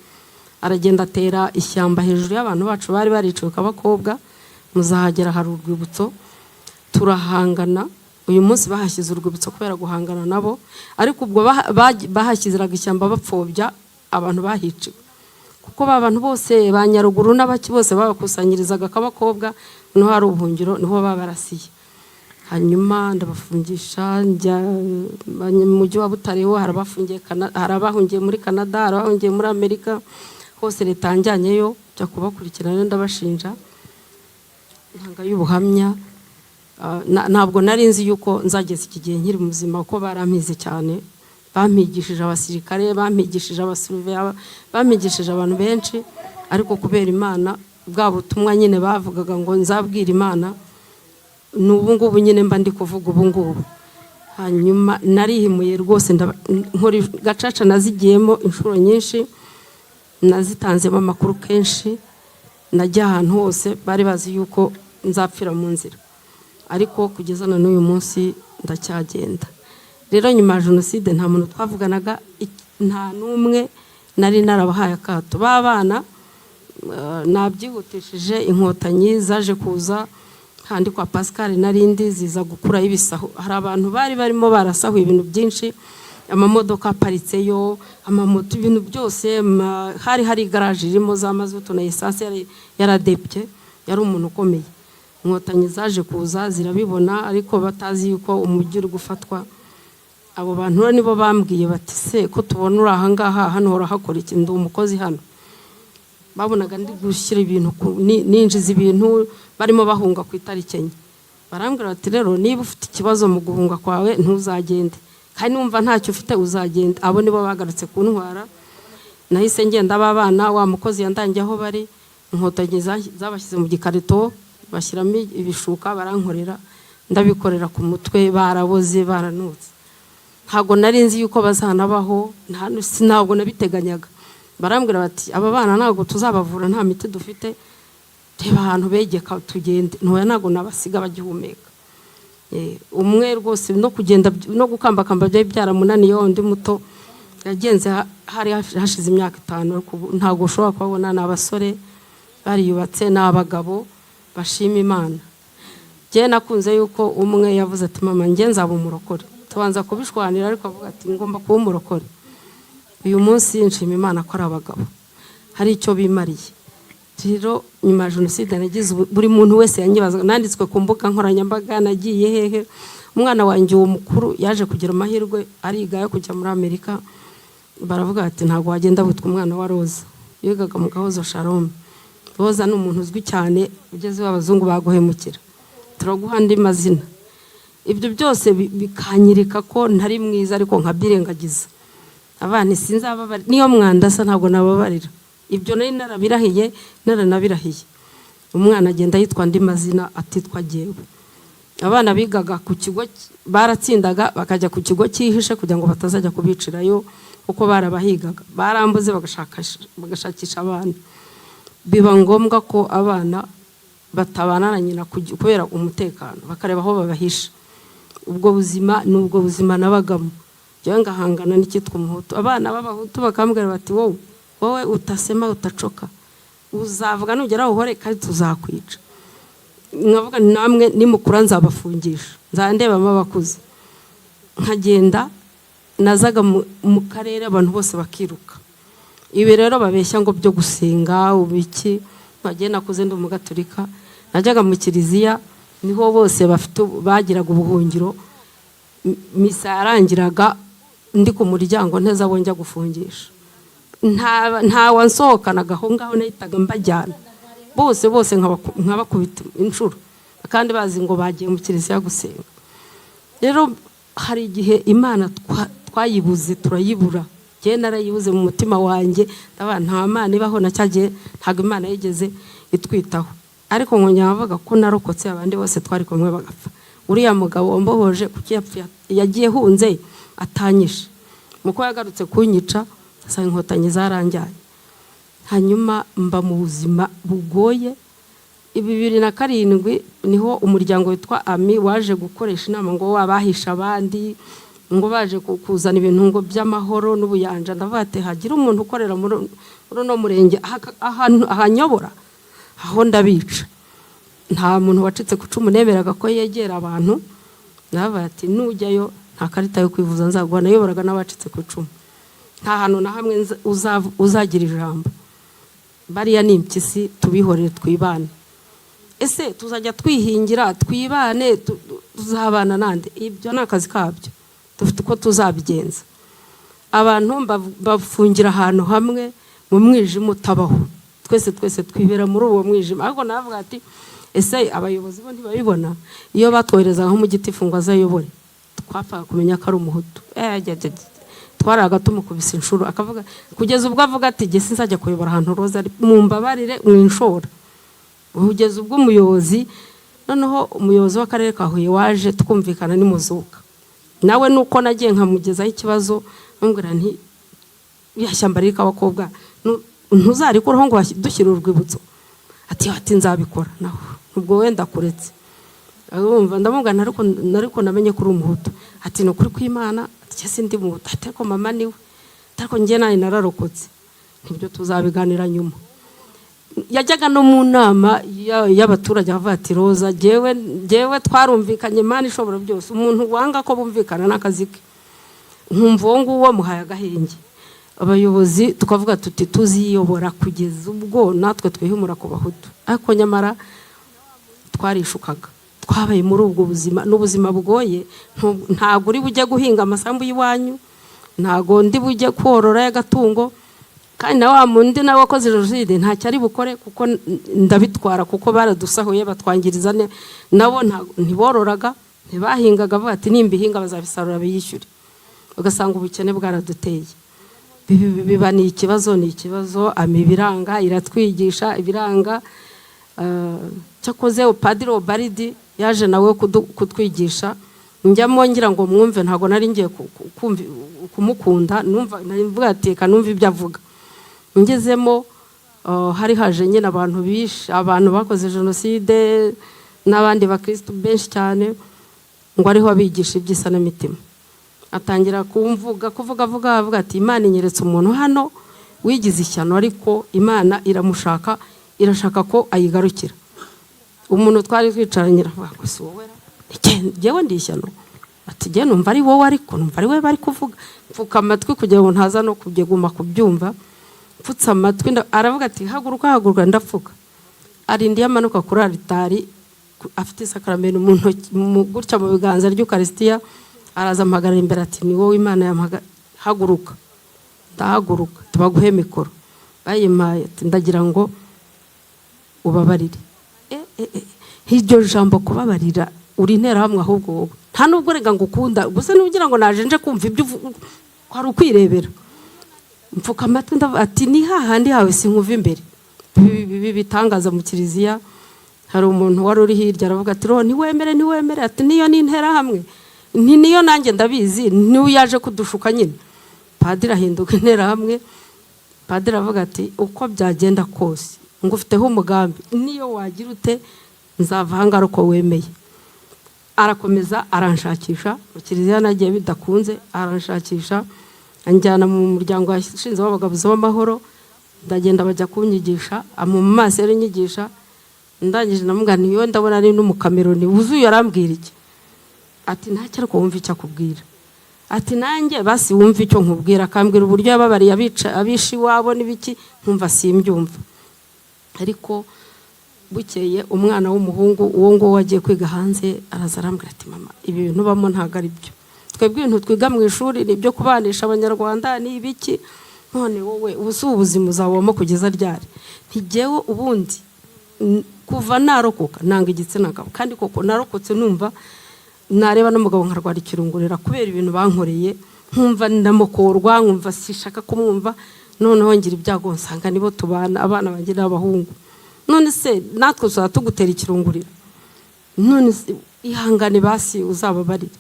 [SPEAKER 1] Aragenda atera ishyamba hejuru y'abantu bacu bari bariciwe abakobwa, muzahagera hari urwibutso. Turahangana. Uyu munsi bahashyize urwibutso kubera guhangana nabo, ariko ubwo bahashyiziraga ishyamba bapfobya abantu bahiciwe, kuko abantu bose ba Nyaruguru n'abaki bose babakusanyirizaga akabakobwa, no hari ubuhungiro niho babarasiye. Hanyuma ndabafungisha, njya mu mujyi wa Butare ho harabahungiye muri Canada, harabahungiye muri Amerika, hose leta yanjyanyeyo bya kubakurikirana. Ndabashinja ntanga y'ubuhamya. Ntabwo nari nzi yuko nzageza iki gihe nkiri muzima, uko barampize cyane. Bampigishije abasirikare, bampigishije abasuruveya, bampigishije abantu benshi, ariko kubera Imana bwa butumwa nyine bavugaga ngo nzabwira Imana, n'ubu ngubu nyine mba ndi kuvuga ubu ngubu. Hanyuma narihimuye rwose, nkora gacaca nazigiyemo inshuro nyinshi, nazitanzemo amakuru kenshi. najya ahantu hose bari bazi yuko nzapfira mu nzira, ariko kugeza na n'uyu munsi ndacyagenda. Rero nyuma ya jenoside nta muntu twavuganaga, nta n'umwe nari narabahaye akato. Babana nabyihutishije, inkotanyi zaje kuza handi kwa Pascal narindi ziza gukura ibisaho. Hari abantu bari barimo barasahuye ibintu byinshi, amamodoka aparitseyo, amamoto, ibintu byose. Hari garage irimo za mazutu na essence yaradepye, yari umuntu ukomeye. Inkotanyi zaje kuza zirabibona, ariko batazi yuko umujyi uri gufatwa. Abo bantu nibo bambwiye bati se ko tubona uri aha ngaha, hano hora hakora iki? Ndi umukozi hano. Babonaga ndi gushyira ibintu ninjiza ibintu, barimo bahunga ku itariki enye. Barambwira bati rero niba ufite ikibazo mu guhunga kwawe ntuzagende, kandi numva ntacyo ufite uzagenda. Abo nibo bagarutse kuntwara. Nahise ngenda babana, wa mukozi yandangiye aho bari. Inkotanyi zabashyize mu gikarito, bashyiramo ibishuka, barankorera, ndabikorera ku mutwe, baraboze, baranutse. Ntago nari nzi yuko bazanabaho, ntabwo nabiteganyaga. Barambwira bati aba bana ntago tuzabavura, nta miti dufite, reba ahantu begeka tugende. Ntoya ntago nabasiga bagihumeka. Umwe rwose no kugenda no gukambakamba byo byaramunaniye, undi muto yagenze hari hashize imyaka 5, ntago ushobora kubabona. N'abasore bariyubatse, n'abagabo bashima Imana. Je nakunze yuko umwe yavuze ati mama nge nzaba umurokore. Tubanza kubishwanira, ariko avuga ati ngomba kuba umurokore. Uyu munsi nshima Imana ko ari abagabo hari icyo bimariye. Rero nyuma ya jenoside nagize, buri muntu wese yanyibaza, nanditswe ku mbuga nkoranyambaga, nagiye hehe. Umwana wanjye uwo mukuru yaje kugira amahirwe, ariga yo kujya muri Amerika. Baravuga ati ntago wagenda witwa umwana wa Roza. Yigaga mu Gahozo Shalom. Roza ni umuntu uzwi cyane, ugeze w'abazungu baguhemukira, turaguha andi mazina. Ibyo byose bikanyirika ko ntari mwiza, ariko nkabyirengagiza. Abana sinzababara, niyo mwandasa ntabwo nababarira. Ibyo nari narabirahiye, naranabirahiye. Umwana agenda yitwa andi mazina, atitwa jewe. Abana bigaga ku kigo baratsindaga, bakajya ku kigo cyihishe kugira ngo batazajya kubicirayo, kuko barabahigaga. Barambuze bagashakisha abana. Biba ngombwa ko abana batabana na nyina kubera umutekano, bakareba aho babahisha. Ubwo buzima n'ubwo buzima nabagamo. Jewe ngahangana n'ikitwa umuhutu. Abana b'abahutu bakambwira bati wowe utasema utacoka, uzavuga nugera uhore kandi tuzakwica. Nkavuga namwe nimukura nzabafungisha, nzandebamo abakuze. Nkagenda, nazaga mu karere abantu bose bakiruka. Ibi rero babeshya ngo byo gusenga ubiki. Bagenda nakuze ndi umugatolika, najyaga mu kiliziya, niho bose bagiraga ubuhungiro. Misa yarangiraga ndi ku muryango nteza bonjya gufungisha. Nta wansohokanaga aho ngaho, nahitaga mbajyana bose nkabakubita inshuro, kandi bazi ngo bagiye mu kiliziya gusenga. Rero hari igihe Imana twayibuze, turayibura. Je narayibuze mu mutima wanjye, nta Mana ibaho, nacyagiye ntago Imana yigeze itwitaho. Ariko nkongera bavuga ko narokotse, abandi bose twari kumwe bagapfa. Uriya mugabo wambohoje kuki yapfuye, yagiye hunze atanyishe. Muko yagarutse kunyica, asa inkotanyi zaranjyanye. Hanyuma mba mu buzima bugoye. 2007 niho umuryango witwa Ami waje gukoresha inama ngo wabahisha abandi, ngo baje kuzana ibintu ngo by'amahoro n'ubuyanja. Ndavuga ati hagira umuntu ukorera muri no murenge ahanyobora, aho ndabica. Nta muntu wacitse ku cumu neberaga ko yegera abantu. Ndavuga ati nujyayo nta karita yo kwivuza nzaguha. Nayoboraga n'abacitse ku cumu. Nta hantu na hamwe uzagira ijambo. Bariya ni impyisi, tubihorere twibane. Ese tuzajya twihingira twibane, tuzabana nande? Ibyo ni akazi kabyo, dufite uko tuzabigenza. Abantu bafungira ahantu hamwe mu mwijima utabaho. Twese twibera muri uwo mwijima. Ariko navuga ati ese abayobozi bo ntibabibona? Iyo batwohereza nko mu giti fungwa azayobore, twapfa kumenya ko ari umuhutu. Twaraga tumukubise inshuro, akavuga kugeza ubwo avuga ati je sinzajya kuyobora ahantu Roza ari, mumbabarire mwinshora. Kugeza ubwo umuyobozi, noneho umuyobozi w'akarere ka Huye waje tukumvikana n'imuzuka. Nawe nuko nagiye nkamugezaho ikibazo, mbwira nti yashyamba rika abakobwa ntuzarikuraho ngo dushyira urwibutso. ati nzabikora naho ubwo wenda kuretse urumva ndamubwira nariko namenye kuri umuhutu ati no kuri kw'Imana ati sindi muhutu ati ko mama niwe ariko ngiye nayi nararokotse nibyo tuzabiganira nyuma. Yajyaga no mu nama y'abaturage avuga ati Roza jewe twarumvikanye Imana ishobora byose, umuntu wanga ko bumvikana n'akazi ke nkumva nguwo muhaye agahenge. Abayobozi tukavuga tuti tuziyobora kugeza ubwo natwe twihumura ku bahutu, ariko nyamara twarishukaga, twabaye muri ubwo buzima n'ubuzima bugoye. Ntago uri bujye guhinga amasambu y'iwanyu, ntago ndi bujye korora y'agatungo, kandi na wa mundi nawe wakoze jenoside nta cyari bukore kuko ndabitwara kuko baradusahuye batwangiriza nabo ntibororaga ntibahingaga bavuga ati nimbihinga bazabisarura biyishyure, ugasanga ubukene bwaraduteye. Biba ni ikibazo amibiranga iratwigisha ibiranga. Cyakoze Padiri Obaridi yaje nawe kutwigisha, njyamo ngira ngo mwumve, ntago nari ngiye kumukunda, numva navuga ati kanumva ibyo avuga. Ngezemo hari haje nyine abantu bishe, abantu bakoze jenoside n'abandi bakristo benshi cyane, ngo ariho abigisha iby'isanamitima. Atangira kuvuga avuga ati Imana inyeretse umuntu hano wigize ishyano, ariko Imana iramushaka, irashaka ko ayigarukira. Umuntu twari twicaranye aravuga ngo si wowe jewe ndi ishyano, ati je numva ari wowe, ariko numva ari we bari kuvuga. Mfuka amatwi kugira ngo ntaza no kubyeguma kubyumva, mfutsa amatwi aravuga ati haguruka ndapfuka. Arindi yamanuka kuri altari afite isakaramentu mu ntoki gutya mu biganza ry'Ukaristiya, araza mpagarara imbere ati ni wowe Imana yamaga, haguruka. Ndahaguruka, tubaguhe mikoro, bayimpaye ati ndagira ngo ubabarire. Hiryo jambo kubabarira uri ntera hamwe, ahubwo wowe nta nubwo rega ngo ukunda gusa nugira ngo naje nje kumva ibyo kwari ukwirebera. Mfuka amatwi ati ni hahandi hawe sinkuva imbere. Bitangaza mu kiliziya hari umuntu wari uri hirya aravuga ati ro ntiwemere ati niyo ni ntera hamwe, niyo nanjye ndabizi, niwe yaje kudushuka nyine. Padiri ahinduka intera hamwe. Padiri avuga ati uko byagenda kose ngufiteho umugambi, niyo wagira ute nzava hangara uko wemeye. Arakomeza aranshakisha mu kiliziya, nagiye bidakunze aranshakisha, anjyana mu muryango washinze w'abagabuzi b'amahoro. Ndagenda bajya kunyigisha, mu maso yari nyigisha. Ndangije namugana iyo ndabona ari n'umukameroni wuzuye, arambwira iki ati ntacyo ariko wumva icyo akubwira, ati nanjye basi wumva icyo nkubwira. Akambwira uburyo yababariye abishi wabo n'ibiki, nkumva simbyumva. Ariko bukeye umwana w'umuhungu uwo ngo wagiye kwiga hanze araza arambwira ati mama, ibi bintu bamo ntago ari byo, twebwe ibintu twiga mu ishuri ni byo kubanisha abanyarwanda ni ibiki, none wowe ubuzima uzabamo kugeza ryari? Ntigewe ubundi kuva narokoka nanga igitsina gabo, kandi koko narokotse numva nareba n'umugabo nkarwara ikirungurira kubera ibintu bankoreye, nkumva ndamukorwa, nkumva sishaka kumwumva. Noneho ngira ibyago nsanga nibo tubana, abana banjye n'abahungu. None se natwe uzaba tugutera ikirungurira? None ihangane basi uzababarira.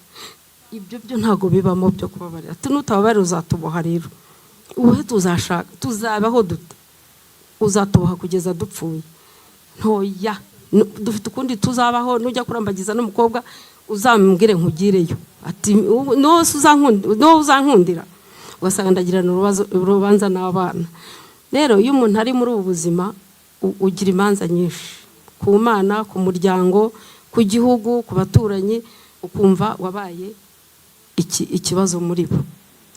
[SPEAKER 1] Ibyo byo ntago bibamo byo kubabarira. Ati nutababarira uzatuboha rero, uhe tuzashaka tuzabaho dute, uzatuboha kugeza dupfuye. Ntoya dufite ukundi tuzabaho, nujya kurambagiza n'umukobwa uzambwire nkugireyo, ati no uzankundira. Ugasanga ndagirana urubanza n'abana. Rero iyo umuntu ari muri ubu buzima ugira imanza nyinshi ku Mana, ku muryango, ku gihugu, ku baturanyi, ukumva wabaye ikibazo muri bo.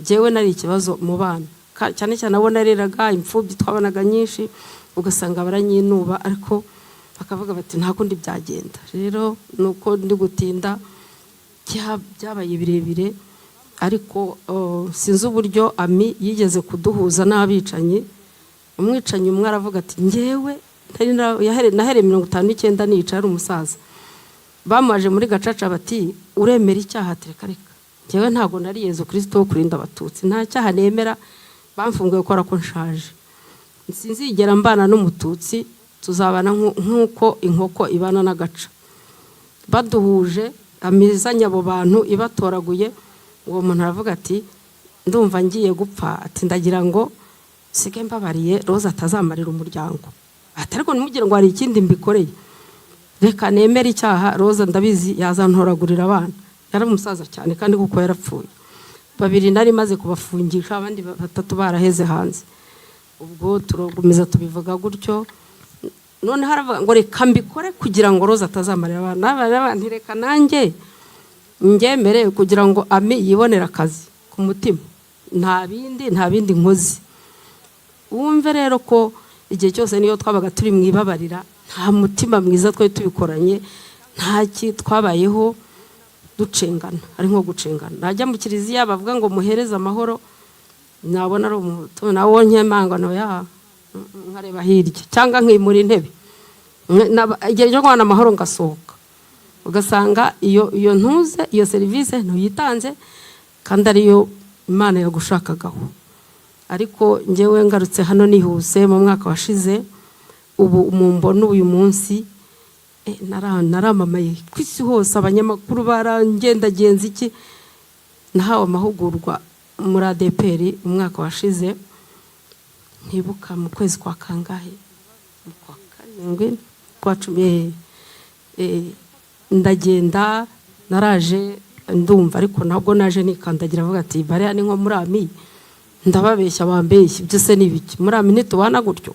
[SPEAKER 1] Jewe nari ikibazo mu bana, cyane cyane abo nareraga, imfubyi twabanaga nyinshi, ugasanga baranyinuba, ariko bakavuga bati nta kundi byagenda. Rero nuko ndi gutinda byabaye birebire, ariko sinzi uburyo Ami yigeze kuduhuza n'abicanyi. Umwicanyi umwe aravuga ati ngewe nahereye 59 nica, ari umusaza. Bamaje muri Gacaca bati uremera icyaha? Reka ngewe ntago nari Yezu Kristo wo kurinda abatutsi, nta cyaha nemera, bamfunguye ko arako nshaje, sinzigera mbana n'umututsi, tuzabana nk'uko inkoko ibana n'agaca. Baduhuje amizanya abo bantu ibatoraguye. Uwo muntu aravuga ati ndumva ngiye gupfa, ati ndagira ngo sige mbabariye Roza atazamarira umuryango, ati ariko ntimugire ngo hari ikindi mbikoreye, reka nemere icyaha, Roza ndabizi yazantoragurira abana. Yari umusaza cyane kandi kuko yarapfuye. 2 nari maze kubafungisha, abandi 3 baraheze hanze. Ubwo turagumeza tubivuga gutyo, none haravuga ngo reka mbikore kugira ngo Roza atazamarira abana. Reka nanjye ngemere kugira ngo Ami yibonera akazi ku mutima, nta bindi nkozi. Wumve rero ko igihe cyose niyo twabaga turi mwibabarira, nta mutima mwiza twari tubikoranye, nta twabayeho ducengana, ari nko gucengana. Najya mu kiliziya bavuga ngo muhereze amahoro, nabona ari umuto nawo nkemangano ya nkareba hirya cyangwa nkimura intebe, igihe cyo kubana amahoro ngasohoka, ugasanga iyo ntuze iyo serivisi ntuyitanze kandi ariyo Imana yagushakagaho. Ariko njyewe ngarutse hano nihuse mu mwaka washize, ubu mumbona uyu munsi naramamaye ku isi hose, abanyamakuru barangendagenza iki, nahawe amahugurwa muri ADPR umwaka washize, ntibuka mu kwezi kwa kangahe, kwa 7 kwa 10, ndagenda naraje ndumva, ariko ntabwo naje nikandagira avuga ati bariya ni nko muri Ami, ndababeshya bambeshya byose nibiki, muri Ami ntitubana gutyo,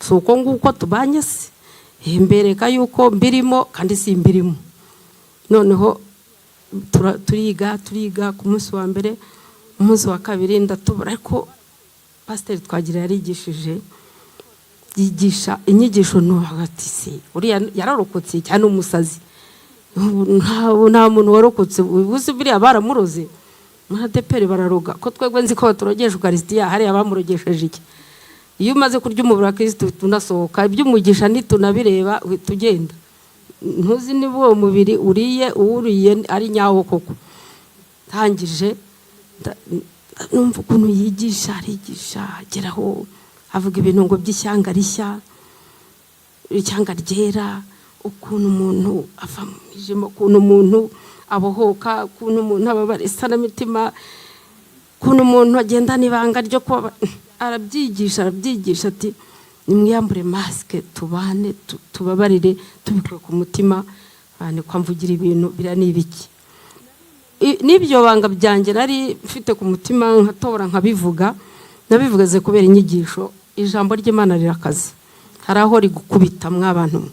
[SPEAKER 1] suko nguko tubanye se, mbereka yuko mbirimo kandi si mbirimo. Noneho turiga ku munsi wa mbere, umunsi wa kabiri ndatubura, ariko Pastor Twagira yarigishije, yigisha inyigisho no hagati se, uriya yararokotse cyane umusazi, nta muntu warokotse ubuze biriya baramuroze. Muri ADPR bararoga ko twebwe nzi ko turogesha Eucharistia, hari abamurogesheje iki. Iyo umaze kurya umubiri wa Kristo tunasohoka, iby'umugisha ntitunabireba tugenda, ntuzi niba uwo mubiri uwuriye ari nyawo koko. Tangije numva ukuntu arigisha ageraho avuga ibintu ngo by'ishyanga rishya, ishyanga ryera, ukuntu umuntu ava mu mwijima, ukuntu umuntu abohoka, ukuntu umuntu ababara isanamitima, ukuntu umuntu agendana ibanga ryo kuba. Arabyigisha ati nimwiyambure masike tubane tubabarire tubikwe ku mutima, bane kwamvugira ibintu bira nibiki. Nibyo banga byanjye nari mfite ku mutima, nkatobora nkabivuga, nabivugaze kubera inyigisho. Ijambo ry'Imana rirakaze, hari aho rigukubita mw'abantu.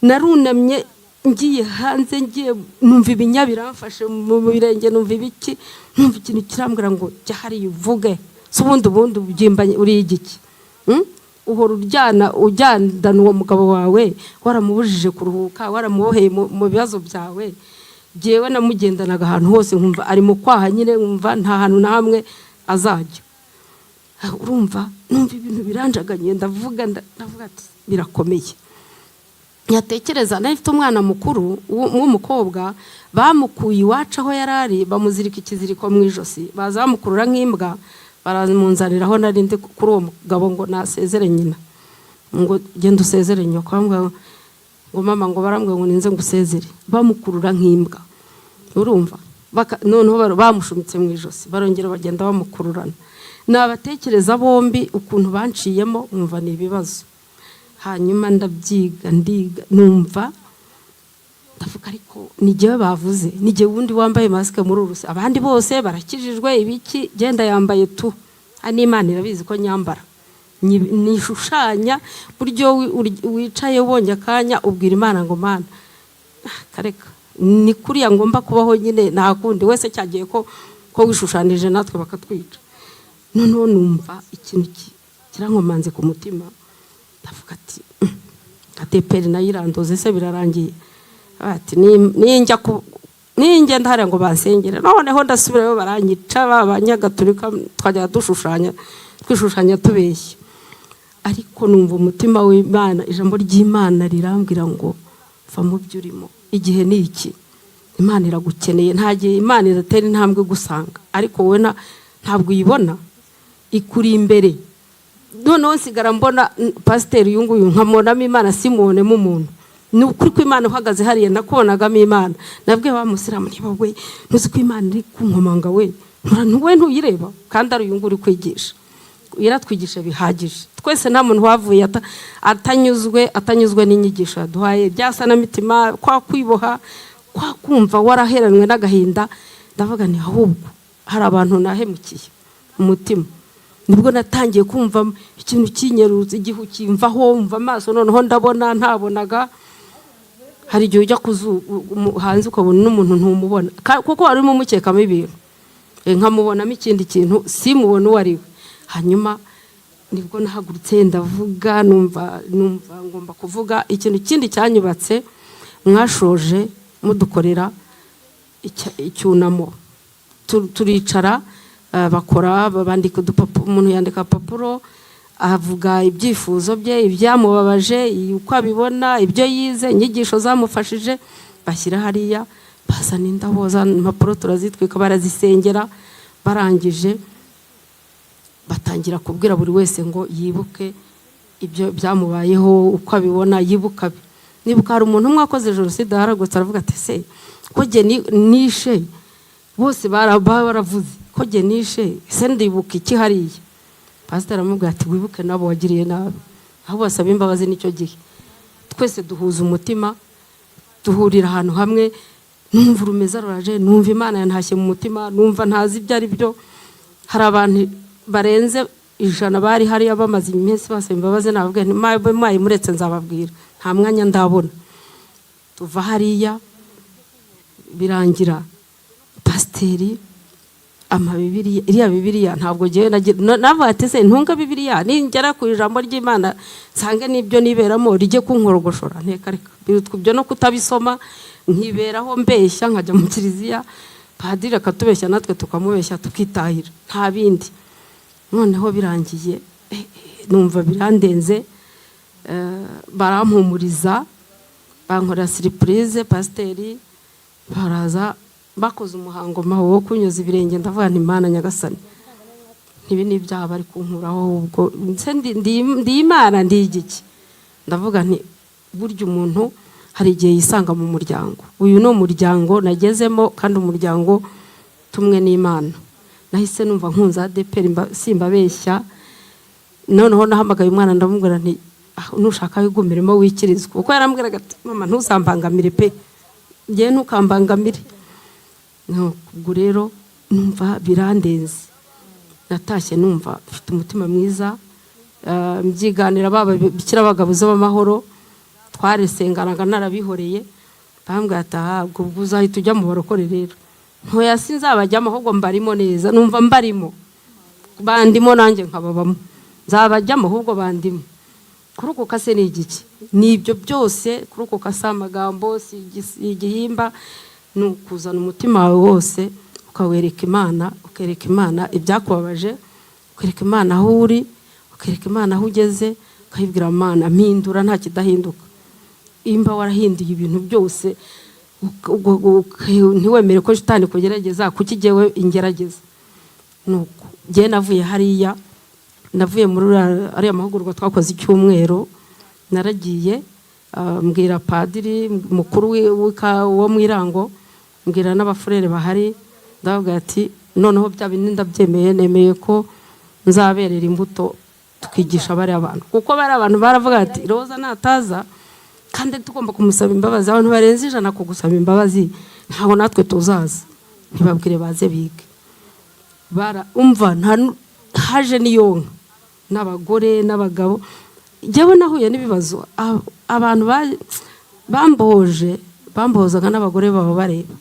[SPEAKER 1] Narunamye ngiye hanze, ngiye numva ibinya biramfashe mu birenge, numva ibiki, numva ikintu kirambwira ngo jya hari uvuge, subundi ubyimbanye uri igiki. Uhora ujyana uwo mugabo wawe, waramubujije kuruhuka, waramuboheye mu bibazo byawe. Jewe namugendanaga ahantu hose nkumva ari mu kwaha nyine, nkumva nta hantu na hamwe azajya. Urumva numva ibintu biranjaganye, ndavuga ati birakomeye. Nyatekereza nafite umwana mukuru w'umukobwa, bamukuye iwacu aho yarari, bamuzirika ikiziriko mu ijosi, baza bamukurura nk'imbwa, baramunzaniraho narindi kuri uwo mugabo ngo nasezere nyina, ngo genda usezere nyoko. Ngo mama ngo barambwe ngo ninze ngusezere, bamukurura nk'imbwa. Urumva noneho bamushumitse mu ijosi, barongera bagenda bamukururana. Nabatekereza bombi ukuntu banciyemo, umva ni ibibazo. Hanyuma ndabyiga ndiga, numva ndavuga ariko nigiye bavuze, nigiye wundi wambaye maske muri uruse, abandi bose barakijijwe ibiki, genda yambaye tu. Imana irabizi ko nyambara, nishushanya buryo wicaye ubonye akanya ubwira Imana ngo Mana kareka ni kuriya ngomba kubaho nyine, nta kundi wese cyagiye ko wishushanije natwe bakatwica. Noneho numva ikintu kirankomanze ku mutima, ndavuga ati ADPR nayo irandoze se birarangiye. Ati ninjya ndahari ngo bansengere, noneho ndasubirayo baranyica, abanyagatolika twajya twishushanya tubeshya. Ariko numva umutima w'Imana, ijambo ry'Imana rirambwira ngo va mu byo urimo, igihe ni iki, Imana iragukeneye. Nta gihe Imana iratera intambwe gusanga, ariko wowe ntabwo uyibona, ikuri imbere. Noneho nsigara mbona Pastor uyu nguyu nkamubonamo Imana, simubonemo umuntu. Ni ukuri ko Imana uhagaze hariya nakubonagamo Imana. Nabwiye wa musiramu niba we ntuzi ko Imana iri kunkomanga we ntuyireba kandi ari uyu nguyu uri kwigisha. yaratwigisha bihagije twese, nta muntu wavuye atanyuzwe n'inyigisho yaduhaye. Byasa na mitima kwa kwiboha, kwa kumva waraheranwe n'agahinda, ndavuga ni ahubwo hari abantu nahemukiye umutima. Nibwo natangiye kumva ikintu kinyerutse, igihu kimvaho, umva amaso noneho ndabona ntabonaga. Hari igihe ujya hanze ukabona n'umuntu ntumubona kuko warimo umukekamo ibintu, nkamubonamo ikindi kintu simubona uwo ari we. Hanyuma nibwo nahagurutse ndavuga, numva ngomba kuvuga ikintu kindi cyanyubatse. Mwashoje mudukorera icyunamo, turicara bakora bandika udupapuro, umuntu yandika papuro avuga ibyifuzo bye, ibyamubabaje, uko abibona, ibyo yize, inyigisho zamufashije, bashyira hariya, bazana indabo, impapuro turazitwika, barazisengera. Barangije batangira kubwira buri wese ngo yibuke ibyo byamubayeho, uko abibona yibuka. Nibuka hari umuntu umwe wakoze jenoside yaragutse aravuga ati se ko jye nishe, bose baravuze ko jye nishe, se ndibuka iki hariya? Pastor aramubwira ati wibuke nabo wagiriye nabi, aho basaba imbabazi. Nicyo gihe twese duhuza umutima, duhurira ahantu hamwe, numva urumeza ruraje, numva Imana yantashye mu mutima, numva ntazi ibyo ari byo. Hari abantu barenze 100 bari hariya bamaze iminsi basaba imbabazi, navuga nti mayi muretse nzababwira, nta mwanya ndabona. Tuva hariya birangira pasiteri Bibiliya, iriya Bibiliya ntabwo navuga ati se ntunga Bibiliya ningera ku ijambo ry'Imana nsange n'ibyo niberamo rijye kunkorogoshora. Reka birutwa ibyo no kutabisoma, nkiberaho mbeshya, nkajya mu kiliziya, padiri akatubeshya natwe tukamubeshya tukitahira, nta bindi. Noneho birangiye numva birandenze, barampumuriza, bankorera surprise. Pasiteri baraza bakoze umuhango wo kunyuza ibirenge. Ndavuga nti Imana Nyagasani, ntibi ni ibyaha bari kunkuraho, ubwo ndi Imana ndi igiki? Ndavuga nti burya umuntu hari igihe yisanga mu muryango. Uyu ni umuryango nagezemo, kandi umuryango tumwe n'Imana. Nahise numva nkunza ADEPR, simbabeshya. Noneho nahamagaye umwana ndamubwira nti nushaka wigumiremo wikirizwa, kuko yarambwiraga ati mama ntuzambangamire pe, ngiye ntukambangamire. Ubwo rero numva birandenze, natashye numva mfite umutima mwiza. Mbyiganira bikira abagabuze b'amahoro, twaresenganaga narabihoreye. Bambwira ati ubwo uzahita ujya mu barokore rero. Ntoya sinzabajyamo, ahubwo mbarimo neza, numva mbarimo, bandimo nanjye nkababamo, nzabajyamo ahubwo bandimo. Kurokoka se ni igiki? Ni ibyo byose. Kurokoka si amagambo, si igihimba, ni ukuzana umutima wawe wose ukawereka Imana, ukereka Imana ibyakubabaje, ukereka Imana aho uri, ukereka Imana aho ugeze, ukayibwira Imana mpindura nta kidahinduka. Imba warahinduye ibintu byose, ntiwemere ko shitani kugerageza, kuki jyewe ingerageza. Nuko jye navuye hariya, navuye muri ariya mahugurwa twakoze icyumweru, naragiye mbwira padiri mukuru wo mu Irango, mbwira n'abafurere bahari, ndavuga ati noneho bya bindi ndabyemeye, nemeye ko nzaberera imbuto tukigisha bari abantu, kuko bari abantu baravuga ati Roza nataza kandi tugomba kumusaba imbabazi. Abantu barenze 100 kugusaba imbabazi, ntaho natwe tuzaza, ntibabwire baze bige. Umva haje niyonka n'abagore n'abagabo. Jyewe nahuye n'ibibazo, abantu bambohozaga n'abagore babo bareba,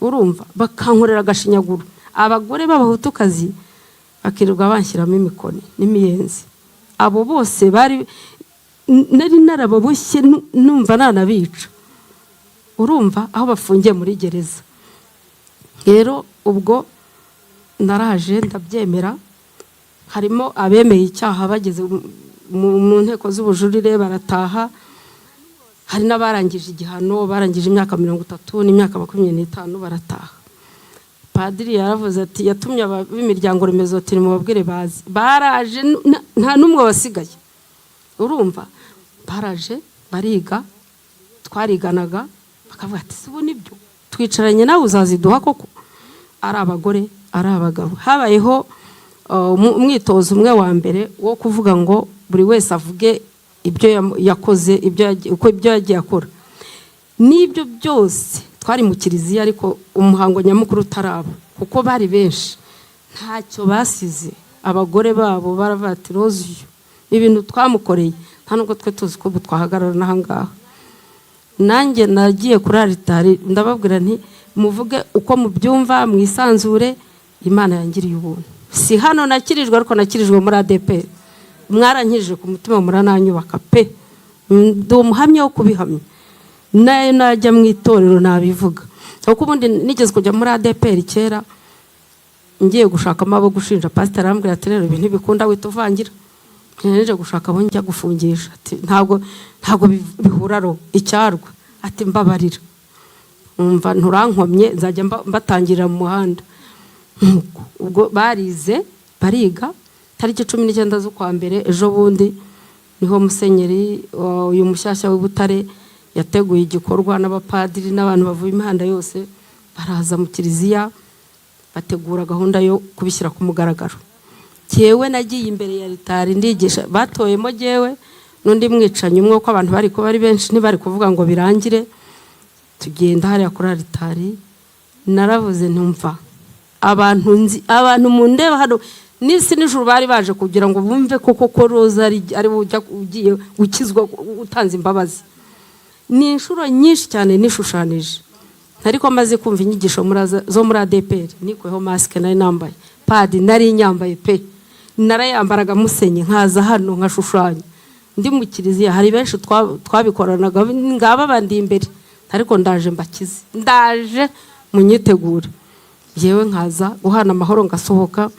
[SPEAKER 1] urumva, bakankorera agashinyaguro. Abagore b'abahutukazi bakirirwa banshyiramo imikoni n'imiyenzi. Abo bose nari narababoshye, numva nanabica, urumva, aho bafungiye muri gereza. Rero ubwo naraje ndabyemera. Harimo abemeye icyaha bageze mu nteko z'ubujurire barataha, hari n'abarangije igihano, barangije imyaka 30 n'imyaka 25 barataha. Padiri yaravuze ati yatumye b'imiryango remezo ati mubabwire bazi. Baraje nta numwe wasigaye, urumva, baraje bariga, twariganaga, bakavuga ati sibo nibyo twicaranye nawe uzaziduha koko, ari abagore ari abagabo. Habayeho umwitozo umwe wa mbere wo kuvuga ngo buri wese avuge ibyo yakoze, uko ibyo yagiye akora. N'ibyo byose twari mu kiliziya, ariko umuhango nyamukuru utaraba, kuko bari benshi ntacyo basize. Abagore babo baravati Roziyo ibintu twamukoreye nta nubwo twe tuzi ko twahagarara n'ahangaha. Nanjye nagiye kuri aritari ndababwira nti muvuge uko mubyumva, mwisanzure, Imana yangiriye ubuntu. Si hano nakirijwe, ariko nakirijwe muri ADP. Mwarankirije ku mutima, murananyubaka pe, ndi umuhamya wo kubihamya. Nayo najya mu itorero nabivuga, kuko ubundi nigeze kujya muri ADP kera, ngiye gushaka abo gushinja. Pastor arambwira ati rero ibintu bikunda wituvangira, nje gushaka abo njya gufungisha. Ati ntabwo bihura ro icyarwa. Ati mbabarira, umva nturankomye, nzajya mbatangirira mu muhanda. Ubwo barize bariga, tariki 19 z'ukwa mbere ejo bundi niho musenyeri uyu mushyashya w'Ibutare yateguye igikorwa n'abapadiri n'abantu bavuye imihanda yose, baraza mu kiliziya bategura gahunda yo kubishyira ku mugaragaro. Cyewe nagiye imbere ya ritari ndigisha, batoyemo jewe n'undi mwicanyi umwe, ko abantu bari ko bari benshi ntibari kuvuga ngo birangire. Tugenda hariya kuri ritari, naravuze ntumva abantu mu ndeba hano n'isi n'ijuru bari baje kugira ngo bumve koko ko Roza ari ugiye gukizwa utanze imbabazi. Ni inshuro nyinshi cyane nishushanije, ariko maze kumva inyigisho zo muri ADP, nikweho mask nari nambaye, padi nari nyambaye pe, narayambaraga musenye nkaza hano nkashushanya. Ndi mu kiliziya hari benshi twabikoranaga, ngaba bandi imbere, ariko ndaje mbakize, ndaje munyitegura. Yewe nkaza guhana amahoro, ngasohoka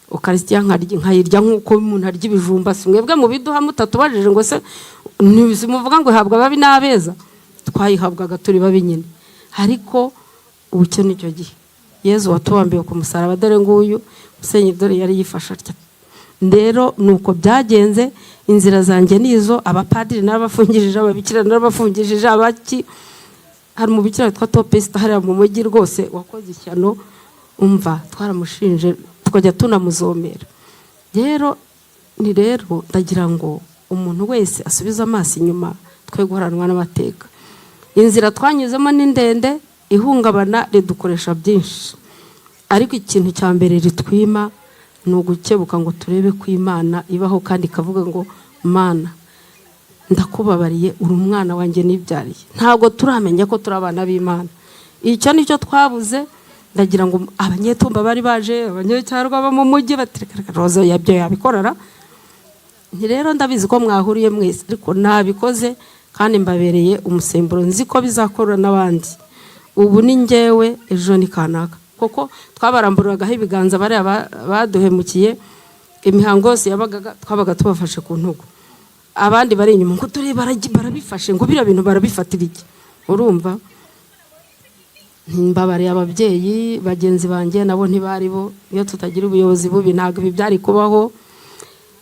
[SPEAKER 1] Ukaristiya nkayirya nk'uko umuntu arya ibijumba. Simwebwe mu biduha mutatubajije ngo se muvuga ngo habwa babi n'abeza, twayihabwaga turi babi nyine. Ariko ubucyo nicyo gihe Yezu watubambiye ku musaraba, dore nguyu musenyeri dore yari yifasha atya. Rero nuko byagenze, inzira zanjye nizo, abapadiri n'abafungishije, ababikira n'abafungishije, abaki hari mu bikira twa Topesta hariya mu mujyi rwose wakoze ishyano, umva twaramushinje tukajya tunamuzomera. Rero ndagira ngo umuntu wese asubize amaso inyuma, twe guharanwa n'amateka. Inzira twanyuzemo ni ndende, ihungabana ridukoresha byinshi, ariko ikintu cya mbere ritwima ni ugukebuka ngo turebe ko Imana ibaho kandi ikavuga ngo Mana ndakubabariye, uri umwana wanjye nibyariye. Ntabwo turamenya ko turi abana b'Imana. Icyo nicyo twabuze. Ndagira ngo abanyetumba bari baje, abanyecyarwa bo mu mujyi batireka Roza yabyo yabikorara. Nti rero ndabizi ko mwahuriye mwese, ariko nabikoze kandi mbabereye umusemburo, nzi ko bizakora n'abandi. Ubu ni njyewe, ejo ni kanaka, koko twabaramburagaho ibiganza bari baduhemukiye. Imihango yose twabaga tubafashe ku ntugu, abandi bari inyuma ngo turi barabifashe, ngo bira bintu barabifatira iki. Urumva mbabariye ababyeyi bagenzi banjye, nabo ntibari bo. Iyo tutagira ubuyobozi bubi ntabwo ibi byari kubaho,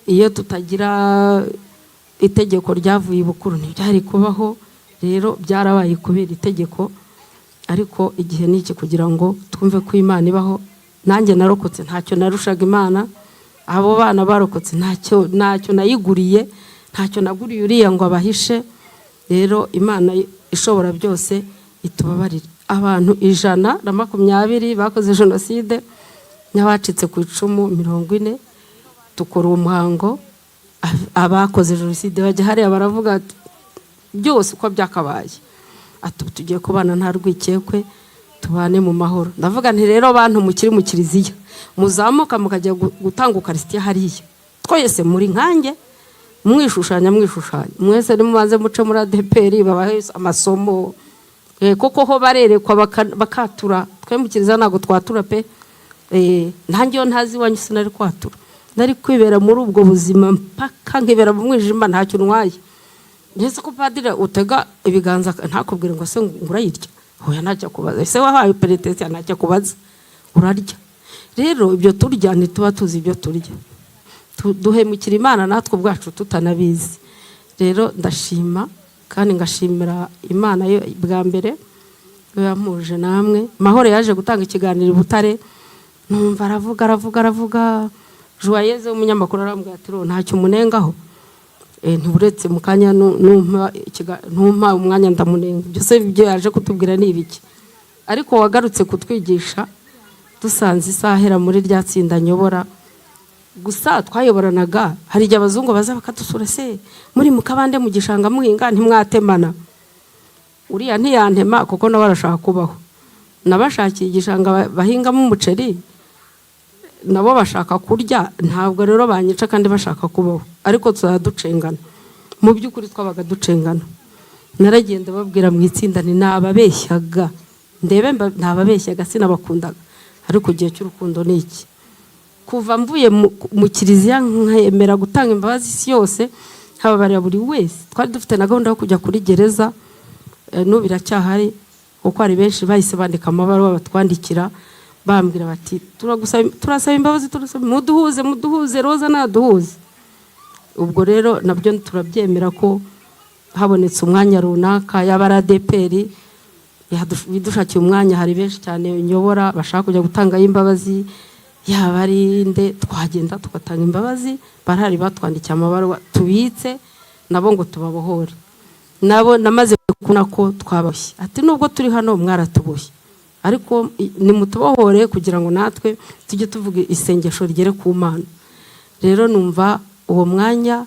[SPEAKER 1] iyo tutagira itegeko ryavuye ibukuru ntibyari kubaho. Rero byarabaye kubera itegeko, ariko igihe niki kugira ngo twumve ko Imana ibaho. Nanjye narokotse, ntacyo narushaga Imana. Abo bana barokotse, ntacyo nayiguriye, ntacyo naguriye uriya ngo abahishe. Rero Imana ishobora byose itubabarire. Abantu 120 bakoze jenoside, n'abacitse ku icumu 40, tukora umuhango. Abakoze jenoside bajya hariya baravuga ati byose uko byakabaye, ati tugiye kubana nta rwikekwe, tubane mu mahoro. Ndavuga nti rero bantu mukiri mu kiliziya, muzamuka mukajya gutanga Ukaristiya hariya, twese muri nkange mwishushanya, mwese nimubanze muce muri ADP babahe amasomo, koko ho barerekwa bakatura. Twe mu kiliziya ntago twatura pe, ntangiyo ntazi wanyu sinari kwatura, nari kwibera muri ubwo buzima mpaka nkibera mu mwijima, ntacyo ntwaye. Ndetse ko padiri utega ibiganza ntakubwire ngo se ngurayirya, hoya najya kubaza ese wahaye penetensiya, najya kubaza urarya. Rero ibyo turya ntituba tuzi ibyo turya, duhemukira Imana natwe ubwacu tutanabizi. Rero ndashima kandi ngashimira Imana yo bwa mbere yo yampuje namwe. Mahoro yaje gutanga ikiganiro i Butare, numva aravuga Joyeuse w'umunyamakuru arambwira ati ntacyo umunengaho ntiburetse mu kanya ntumpa umwanya ndamunenga byose ibyo yaje kutubwira ni ibiki ariko wagarutse kutwigisha dusanze isahera muri rya tsinda nyobora gusa twayoboranaga hari igihe abazungu baza bakadusura se muri mu kabande mu gishanga muhinga ntimwatemana uriya ntiyantema kuko nawe arashaka kubaho nabashakiye igishanga bahingamo umuceri nabo bashaka kurya ntabwo rero banyica kandi bashaka kubaho ariko tuzaducengana mu by'ukuri twabaga ducengana naragenda babwira mu itsinda ni nababeshyaga ndebe ntababeshyaga sinabakundaga ariko igihe cy'urukundo ni iki kuva mvuye mu kiliziya nkemera gutanga imbabazi isi yose hababarira buri wese twari dufite na gahunda yo kujya kuri gereza n'ubu biracyahari kuko hari benshi bahise bandika amabaruwa batwandikira bambwira bati turasaba imbabazi muduhuze Roza naduhuze ubwo rero nabyo turabyemera ko habonetse umwanya runaka y'abara ADPR bidushakiye umwanya hari benshi cyane nyobora bashaka kujya gutangayo imbabazi yaba ari nde twagenda tugatanga imbabazi barahari batwandikiye amabaruwa tubitse nabo ngo tubabohore nabo namaze kubona ko twaboshye ati nubwo turi hano mwaratuboshye ariko nimutubohore kugira ngo natwe tujye tuvuga isengesho rigere ku Mana rero numva uwo mwanya